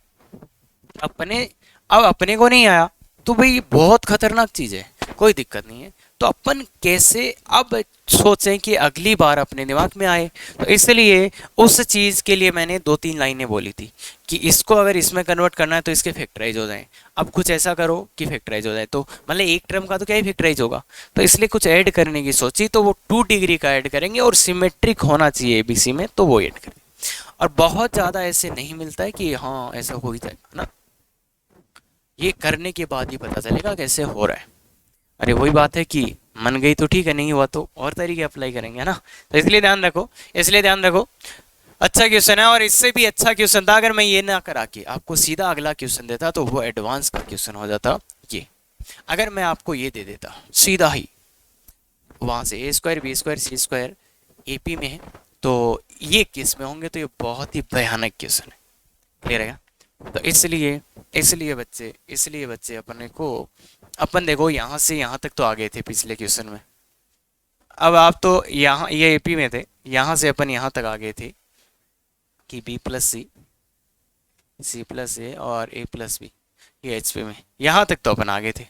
Speaker 1: अपने, अब अपने को नहीं आया तो भाई बहुत खतरनाक चीज़ है, कोई दिक्कत नहीं है, तो अपन कैसे अब सोचें कि अगली बार अपने दिमाग में आए। तो इसलिए उस चीज़ के लिए मैंने 2-3 लाइनें बोली थी कि इसको अगर इसमें कन्वर्ट करना है तो इसके फैक्टराइज हो जाएं। अब कुछ ऐसा करो कि फैक्टराइज हो जाए, तो मतलब एक टर्म का तो क्या ही फैक्टराइज होगा, तो इसलिए कुछ ऐड करने की सोची, तो वो 2 डिग्री का ऐड करेंगे और सिमेट्रिक होना चाहिए एबीसी में, तो वो ऐड करें। और बहुत ज़्यादा ऐसे नहीं मिलता है कि हाँ ऐसा हो ही जाएगा ना, ये करने के बाद ही पता चलेगा कैसे हो रहा है। अरे वही बात है कि मन गई तो ठीक है, नहीं हुआ तो और तरीके अप्लाई करेंगे, है ना। तो इसलिए ध्यान रखो, इसलिए ध्यान रखो। अच्छा क्वेश्चन है, और इससे भी अच्छा क्वेश्चन था अगर मैं ये ना करा के आपको सीधा अगला क्वेश्चन देता तो वो एडवांस का क्वेश्चन हो जाता। ये अगर मैं आपको ये दे देता सीधा ही वहां से ए स्क्वायर बी स्क्वायर सी स्क्वायर एपी में है, तो ये किस में होंगे, तो ये बहुत ही भयानक क्वेश्चन है, क्लियर है। तो इसलिए बच्चे अपने को, अपन देखो यहाँ से यहाँ तक तो आ गए थे पिछले क्वेश्चन में, अब आप तो यहाँ ये एपी में थे, यहाँ से अपन यहाँ तक आ गए थे, कि B plus C, C plus a और ए प्लस बी, ये एच पी में। यहाँ तक तो अपन आगे थे,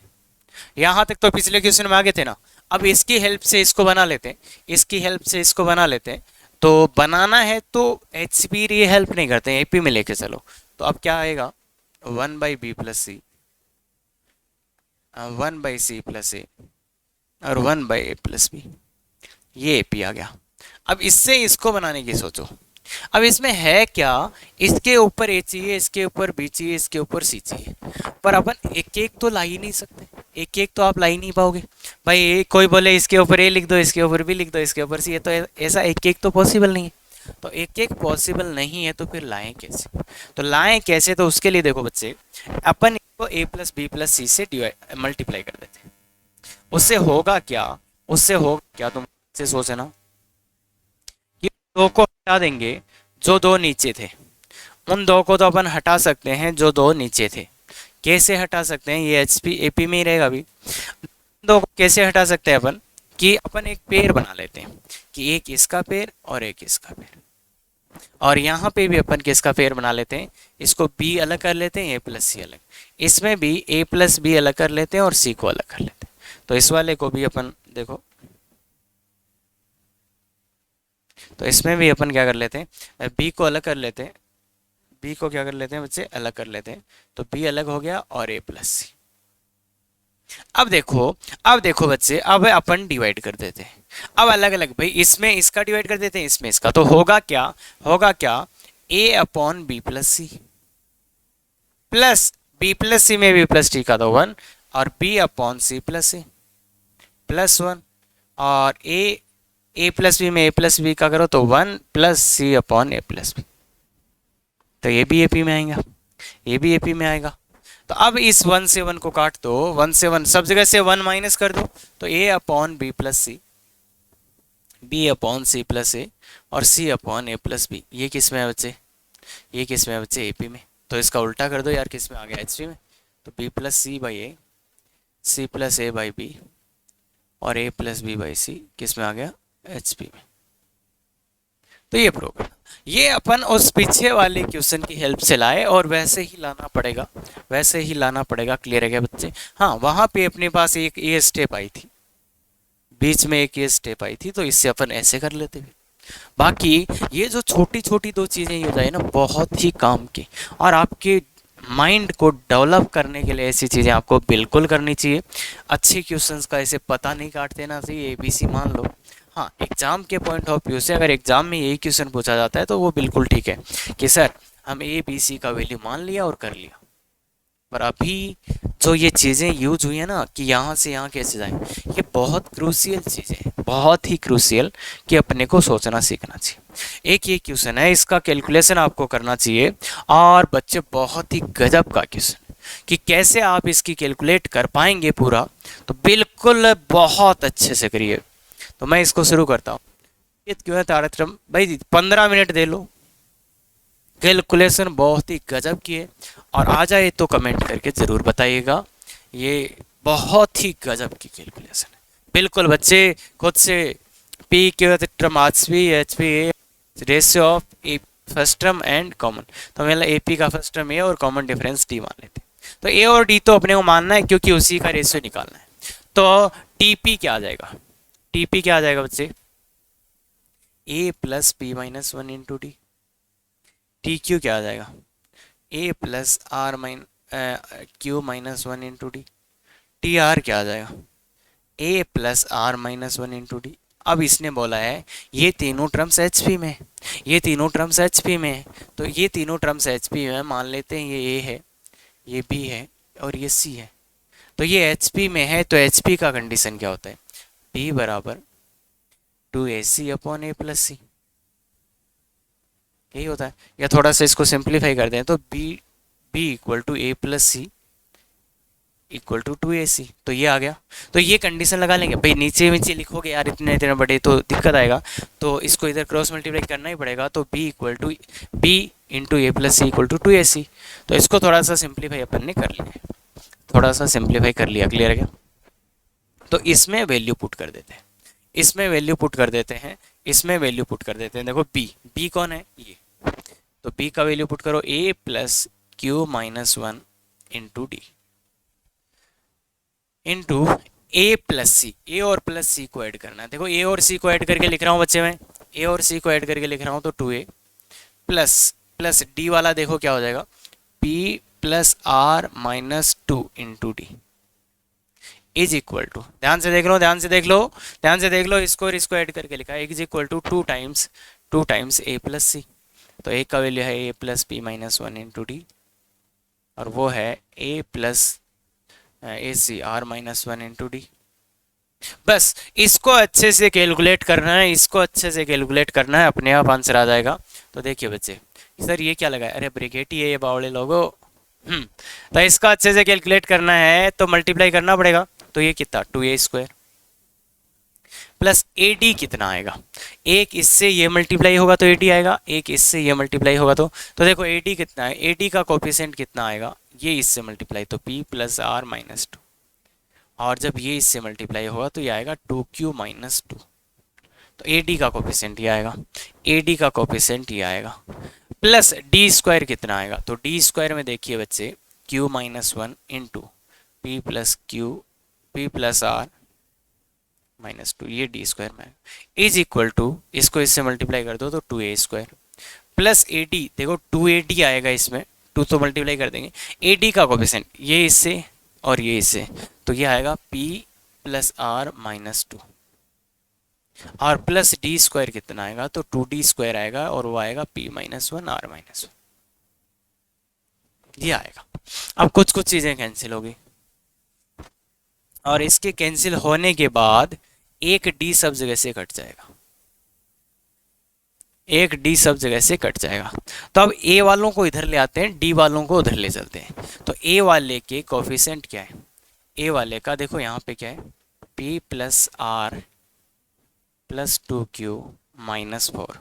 Speaker 1: यहाँ तक तो पिछले क्वेश्चन में आगे थे ना। अब इसकी हेल्प से इसको बना लेते हैं, इसकी हेल्प से इसको बना लेते हैं। तो बनाना है तो एच पी ये हेल्प नहीं करते हैं, ए पी में लेके चलो। तो अब क्या आएगा, 1/b plus C, 1/c plus a और 1/a प्लस बी, ये ए पी आ गया। अब इससे इसको बनाने की सोचो। अब इसमें है क्या, इसके ऊपर ए चाहिए, इसके ऊपर बी चाहिए, इसके ऊपर सी चाहिए, पर अपन एक एक तो ला ही नहीं सकते, एक एक तो आप ला ही नहीं पाओगे भाई। कोई बोले इसके ऊपर ए लिख दो, इसके ऊपर बी लिख दो, इसके ऊपर सी, तो ऐसा एक एक तो पॉसिबल नहीं है। तो एक एक पॉसिबल नहीं है तो फिर लाएं कैसे, तो लाएं कैसे, तो उसके लिए देखो बच्चे, अपन इसको ए प्लस बी प्लस सी से मल्टीप्लाई कर देते हैं। उससे होगा क्या, उससे होगा क्या, तुम से सोचे ना, कि दो को हटा देंगे, जो दो नीचे थे उन दो को तो अपन हटा सकते हैं, जो दो नीचे थे। कैसे हटा सकते हैं, ये एच पी ए पी में ही रहेगा अभी। दो को कैसे हटा सकते हैं अपन, कि अपन एक पेड़ बना लेते हैं, कि एक इसका पेड़ और एक इसका पेड़, और यहाँ पे भी अपन किसका पेड़ बना लेते हैं, इसको बी अलग कर लेते हैं, ए प्लस सी अलग, इसमें भी ए प्लस बी अलग कर लेते हैं और सी को अलग कर लेते हैं। तो इस वाले को भी अपन देखो, तो इसमें भी अपन क्या कर लेते हैं, बी को अलग कर लेते हैं, बी को क्या कर लेते हैं बच्चे, अलग कर लेते हैं। तो बी अलग हो गया और ए प्लस सी। अब देखो, अब देखो बच्चे, अब अपन डिवाइड कर देते हैं, अब अलग अलग भाई, इसमें इसका डिवाइड कर देते हैं, इसमें इसका, तो होगा क्या, होगा क्या, a upon b plus c, plus b plus c में बी प्लस टी का तो 1, और b upon c plus a plus 1, और ए प्लस बी में ए प्लस बी का करो तो 1 plus C upon a plus b. तो ये भी एपी में आएगा, ये भी एपी में आएगा। तो अब इस 1 से 1 को काट दो, 1 से 1 सब जगह से 1 माइनस कर दो, तो a upon b plus c, b upon c plus a और c upon a plus b. ये किस में है बच्चे, ये किस में है बच्चे, एपी में। तो इसका उल्टा कर दो यार, किस में आ गया, एच पी में। तो b plus c by a, c plus a by b और a plus b by c किस में आ गया, एच पी में। तो ये प्रूव करना, ये अपन उस पीछे वाले क्वेश्चन की हेल्प से लाए और वैसे ही लाना पड़ेगा, वैसे ही लाना पड़ेगा। क्लियर है क्या बच्चे। हाँ, वहाँ पे अपने पास एक ये स्टेप आई थी, बीच में एक ये स्टेप आई थी, तो इससे अपन ऐसे कर लेते हैं। बाकी ये जो छोटी छोटी दो चीज़ें ये हो जाए ना, बहुत ही काम की, और आपके माइंड को डेवलप करने के लिए ऐसी चीज़ें आपको बिल्कुल करनी चाहिए। अच्छे क्वेश्चंस का ऐसे पता नहीं काट देना चाहिए, ABC मान लो। हाँ, एग्जाम के पॉइंट ऑफ व्यू से अगर एग्जाम में यही क्वेश्चन पूछा जाता है तो वो बिल्कुल ठीक है कि सर हम ABC का वैल्यू मान लिया और कर लिया। पर अभी जो ये चीज़ें यूज हुई है ना, कि यहाँ से यहाँ कैसे जाएं, ये बहुत क्रूशियल चीज़ें हैं, बहुत ही क्रूशियल, कि अपने को सोचना सीखना चाहिए। एक ये क्वेश्चन है, इसका कैलकुलेशन आपको करना चाहिए, और बच्चे बहुत ही गजब का क्वेश्चन, कि कैसे आप इसकी कैलकुलेट कर पाएंगे पूरा, तो बिल्कुल बहुत अच्छे से करिए। तो मैं इसको शुरू करता हूँ। ये क्यों है तारतम्य भाई, 15 मिनट दे लो, कैलकुलेशन बहुत ही गजब की है, और आ जाए तो कमेंट करके ज़रूर बताइएगा। ये बहुत ही गजब की कैलकुलेशन है, बिल्कुल बच्चे खुद से पी के term H P A ratio of A first term and common, तो मतलब ए पी का फर्स्ट टर्म ए और कॉमन डिफरेंस डी मान लेते हैं। तो ए और डी तो अपने को मानना है, क्योंकि उसी का रेशियो निकालना है। तो टी पी क्या आ जाएगा, टी पी क्या आ जाएगा बच्चे, a plus p minus 1 into d. T q क्या आ जाएगा, a plus r q minus 1 into d. T r क्या आ जाएगा, a plus r minus 1 into d. अब इसने बोला है ये तीनों टर्म्स एच पी में, ये तीनों टर्म्स एच पी में है, तो ये तीनों टर्म्स एच पी में मान लेते हैं, ये ए है, ये बी है और ये सी है। तो ये एच पी में है, तो एच पी का कंडीशन क्या होता है, बी बराबर 2ac अपॉन ए प्लस सी, यही होता है। या थोड़ा सा इसको सिंप्लीफाई कर दें तो b equal to a plus c equal to 2ac, तो ये आ गया। तो ये कंडीशन लगा लेंगे भाई, नीचे नीचे लिखोगे यार इतने इतने बड़े तो दिक्कत आएगा, तो इसको इधर क्रॉस मल्टीप्लाई करना ही पड़ेगा। तो b equal to b into a plus c equal to 2ac। तो इसको थोड़ा सा सिंप्लीफाई अपन ने कर लिया, थोड़ा सा सिंप्लीफाई कर लिया। क्लियर है क्या। तो इसमें वैल्यू पुट कर देते हैं, इसमें वैल्यू पुट कर देते हैं, इसमें वैल्यू पुट कर देते हैं। देखो बी कौन है, ये तो p का वैल्यू पुट करो a plus q minus one into d into a plus c. A और प्लस सी को ऐड करना है। देखो ए और सी को ऐड करके लिख रहा हूँ बच्चे में, ए और सी को ऐड करके लिख रहा हूँ तो 2a प्लस प्लस डी वाला देखो क्या हो जाएगा, p plus r minus two into d is equal to, ध्यान से देख लो, ध्यान से देख लो, ध्यान से देख लो, इसको और इसको ऐड करके लिखा है, is equal to two times a plus c. तो ए का वैल्यू है a plus p minus one into d और वो है a plus a c r minus one into d. बस इसको अच्छे से कैलकुलेट करना है, इसको अच्छे से कैलकुलेट करना है, अपने आप आंसर आ जाएगा। तो देखिए बच्चे, सर ये क्या लगा है, अरे ब्रैकेट ही है ये बावड़े लोगो। तो इसका अच्छे से कैलकुलेट करना है तो मल्टीप्लाई करना पड़ेगा। तो ये कितना 2a स्क्वायर प्लस ad कितना आएगा, एक इससे ये मल्टीप्लाई होगा तो ad आएगा, एक इससे ये मल्टीप्लाई होगा तो देखो ad कितना है, ad का कोफिशिएंट कितना आएगा, ये इससे मल्टीप्लाई तो p plus r minus two, और जब ये इससे मल्टीप्लाई होगा तो ये आएगा 2q माइनस टू। तो ad का कोफिशिएंट ये आएगा, ad का कोफिशिएंट ये आएगा प्लस d स्क्वायर कितना आएगा, तो d स्क्वायर में देखिए बच्चे q minus one into p plus q p plus r minus two, ये डी स्क्वायर में इज इक्वल टू, इसको इससे मल्टीप्लाई कर दो तो 2a स्क्वायर प्लस ad, देखो 2ad आएगा इसमें, 2 तो मल्टीप्लाई कर देंगे, ad का कोफिशिएंट ये इससे और ये इससे, तो ये आएगा p plus r minus two और प्लस डी स्क्वायर कितना आएगा, तो 2d स्क्वायर आएगा और वो आएगा p minus one r minus one, ये आएगा। अब कुछ कुछ चीजें कैंसिल होगी और इसके कैंसिल होने के बाद एक d सब जगह से कट जाएगा, एक d सब जगह से कट जाएगा। तो अब a वालों को इधर ले आते हैं, d वालों को उधर ले चलते हैं। तो a वाले के कोफिशिएंट क्या है, a वाले का देखो यहाँ पे क्या है, p plus r plus two q minus four,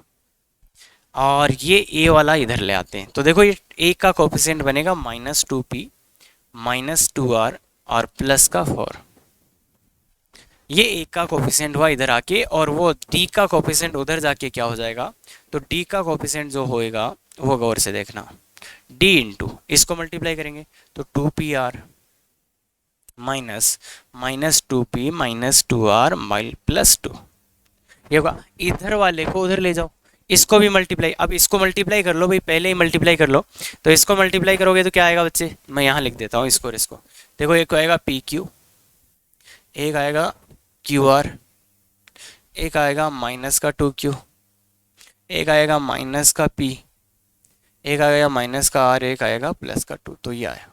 Speaker 1: और ये a वाला इधर ले आते हैं। तो देखो ये a का कोफिशिएंट बनेगा minus two p minus two r और प्लस का 4, ये a का कोफिशिएंट हुआ इधर आके, और वो d का कोफिशिएंट उधर जाके क्या हो जाएगा, तो d का कोफिशिएंट जो होएगा वो गौर से देखना, d इंटू इसको मल्टीप्लाई करेंगे तो 2pr minus minus 2p minus 2r mile plus 2, ये होगा। इधर वाले को उधर ले जाओ, इसको भी मल्टीप्लाई, अब इसको मल्टीप्लाई कर लो भाई, पहले ही मल्टीप्लाई कर लो। तो इसको मल्टीप्लाई करोगे तो क्या आएगा बच्चे, मैं यहाँ लिख देता हूँ इसको और इसको, देखो एक आएगा पी क्यू, एक आएगा क्यू आर, एक आएगा माइनस का 2q, एक आएगा माइनस का p, एक आएगा माइनस का r, एक आएगा प्लस का 2। तो ये आया,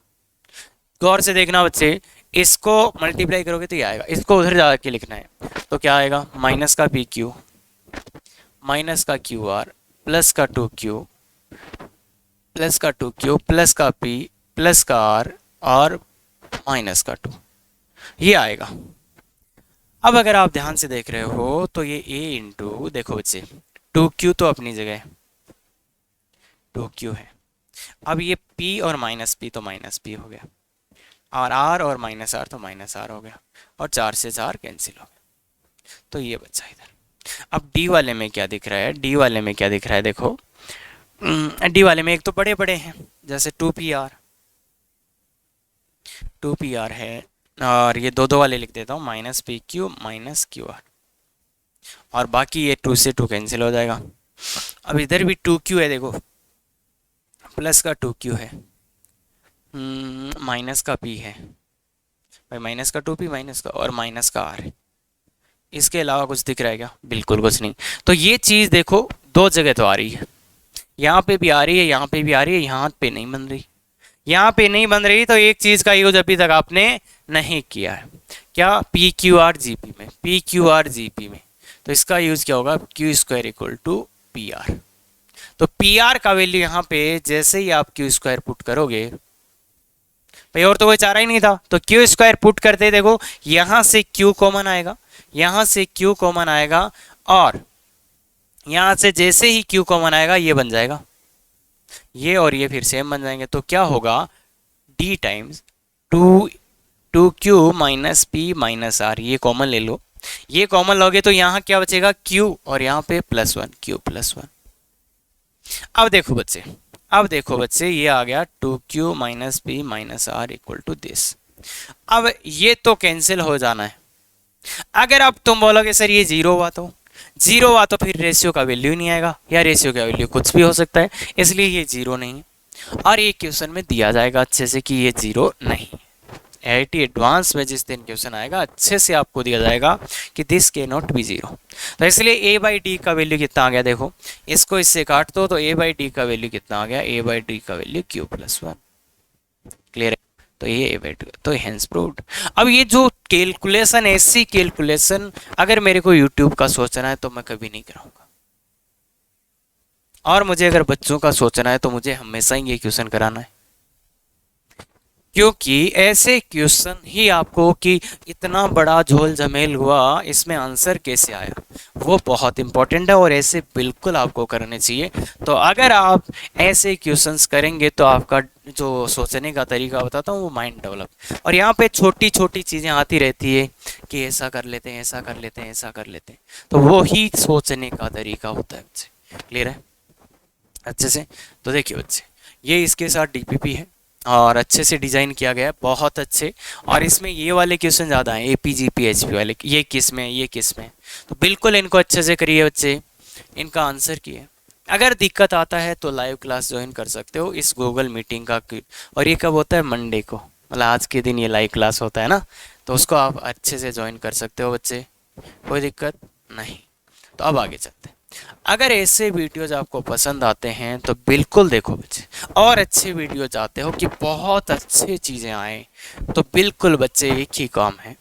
Speaker 1: गौर से देखना बच्चे, इसको मल्टीप्लाई करोगे तो ये आएगा, इसको उधर जाके लिखना है तो क्या आएगा, माइनस का पी क्यू माइनस का क्यू आर प्लस का 2q प्लस का 2q प्लस का p प्लस का r और माइनस का 2, ये आएगा। अब अगर आप ध्यान से देख रहे हो तो ये a इंटू, देखो बच्चे 2q तो अपनी जगह 2q है, अब ये p और माइनस p तो माइनस p हो गया, और r और माइनस r तो माइनस r हो गया, और 4 से 4 कैंसिल हो गया, तो ये बच्चा इधर। अब d वाले में क्या दिख रहा है, d वाले में क्या दिख रहा है, देखो d वाले में एक तो बड़े बड़े हैं, जैसे 2pr है, और ये दो वाले लिख देता हूँ minus P Q minus Q R, और बाकी ये 2 से 2 कैंसिल हो जाएगा। अब इधर भी 2q है, देखो प्लस का 2q है, माइनस का p है भाई, माइनस का 2p माइनस का और माइनस का r है, इसके अलावा कुछ दिख रहा है क्या, बिल्कुल कुछ नहीं। तो ये चीज़ देखो दो जगह तो आ रही है, यहाँ पे भी आ रही है, यहाँ पे भी आ रही है, यहाँ पे नहीं बन रही, यहाँ पे नहीं बन रही, तो एक चीज़ का यूज अभी तक आपने नहीं किया है, क्या, p q r G P में, p q r G P में, तो इसका यूज क्या होगा, q square equal to p r. तो पी आर का वैल्यू यहाँ पे जैसे ही आप क्यू स्क्वायर पुट करोगे, भाई और तो कोई चारा ही नहीं था, तो क्यू स्क्वायर पुट करते देखो यहाँ से क्यू कॉमन आएगा, यहाँ से क्यू कॉमन आएगा, और यहाँ से जैसे ही क्यू कॉमन आएगा ये बन जाएगा, ये और ये फिर सेम बन जाएंगे। तो क्या होगा, d times 2q minus p minus r, ये कॉमन ले लो, ये कॉमन लोगे तो यहाँ क्या बचेगा, q और यहाँ पे +1, q +1। अब देखो बच्चे, अब देखो बच्चे, ये आ गया 2q minus b minus r equal to this. अब ये तो कैंसिल हो जाना है। अगर अब तुम बोलोगे सर ये जीरो हुआ, तो जीरो हुआ तो फिर रेशियो का वैल्यू नहीं आएगा, या रेशियो का वैल्यू कुछ भी हो सकता है, इसलिए ये जीरो नहीं है। और ये क्वेश्चन में दिया जाएगा अच्छे से कि ये जीरो नहीं। आईआईटी एडवांस में जिस दिन क्वेश्चन आएगा अच्छे से आपको दिया जाएगा कि दिस के नॉट बी जीरो। तो इसलिए ए बाई डी का वैल्यू कितना आ गया, देखो इसको इससे काट दो तो ए बाई डी का वैल्यू कितना आ गया, ए बाई डी का value q plus one. Clear है? तो ये ए बाई डी, तो हेंस प्रूव्ड। अब ये जो कैलकुलेशन, ऐसी कैलकुलेशन अगर मेरे को यूट्यूब का सोचना है तो मैं कभी नहीं कराऊंगा, और मुझे अगर बच्चों का सोचना है तो मुझे हमेशा ही ये क्वेश्चन कराना है, क्योंकि ऐसे क्वेश्चन ही आपको कि इतना बड़ा झोल झमेल हुआ इसमें आंसर कैसे आया वो बहुत इंपॉर्टेंट है, और ऐसे बिल्कुल आपको करने चाहिए। तो अगर आप ऐसे क्वेश्चंस करेंगे तो आपका जो सोचने का तरीका बताता हूँ वो माइंड डेवलप, और यहाँ पे छोटी छोटी चीज़ें आती रहती है कि ऐसा कर लेते हैं, ऐसा कर लेते हैं, ऐसा कर लेते हैं, तो वो ही सोचने का तरीका होता है बच्चे। क्लियर है अच्छे से? तो देखिए बच्चे, ये इसके साथ डीपीपी है और अच्छे से डिज़ाइन किया गया है, बहुत अच्छे। और इसमें ये वाले क्वेश्चन ज़्यादा हैं, एपीजी पीएचपी वाले, ये किस में, ये किस में, तो बिल्कुल इनको अच्छे से करिए बच्चे, इनका आंसर किए। अगर दिक्कत आता है तो लाइव क्लास ज्वाइन कर सकते हो इस गूगल मीटिंग का, और ये कब होता है, मंडे को, मतलब आज के दिन ये लाइव क्लास होता है ना, तो उसको आप अच्छे से ज्वाइन कर सकते हो बच्चे, कोई दिक्कत नहीं। तो अब आगे चलते हैं। अगर ऐसे वीडियोज आपको पसंद आते हैं तो बिल्कुल देखो बच्चे, और अच्छे वीडियो चाहते हो कि बहुत अच्छे चीज़ें आए, तो बिल्कुल बच्चे एक ही काम है,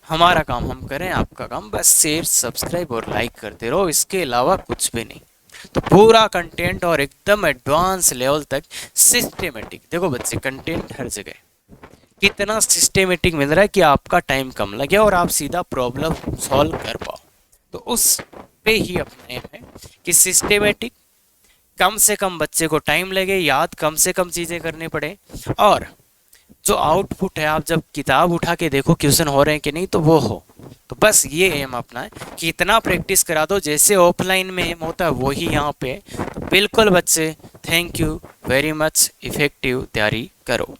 Speaker 1: हमारा काम हम करें, आपका काम बस शेयर सब्सक्राइब और लाइक करते रहो, इसके अलावा कुछ भी नहीं। तो पूरा कंटेंट और एकदम एडवांस लेवल तक सिस्टेमेटिक, देखो बच्चे कंटेंट हर जगह कितना सिस्टेमेटिक मिल रहा है कि आपका टाइम कम लगे और आप सीधा प्रॉब्लम सॉल्व कर पाओ। तो उस पे ही अपना एम है कि सिस्टेमेटिक, कम से कम बच्चे को टाइम लगे, याद कम से कम चीज़ें करने पड़े, और जो आउटपुट है आप जब किताब उठा के देखो क्वेश्चन हो रहे हैं कि नहीं तो वो हो। तो बस ये एम अपना है कि इतना प्रैक्टिस करा दो, जैसे ऑफलाइन में एम होता है वही यहाँ पे। तो बिल्कुल बच्चे, thank you very much, effective तैयारी करो।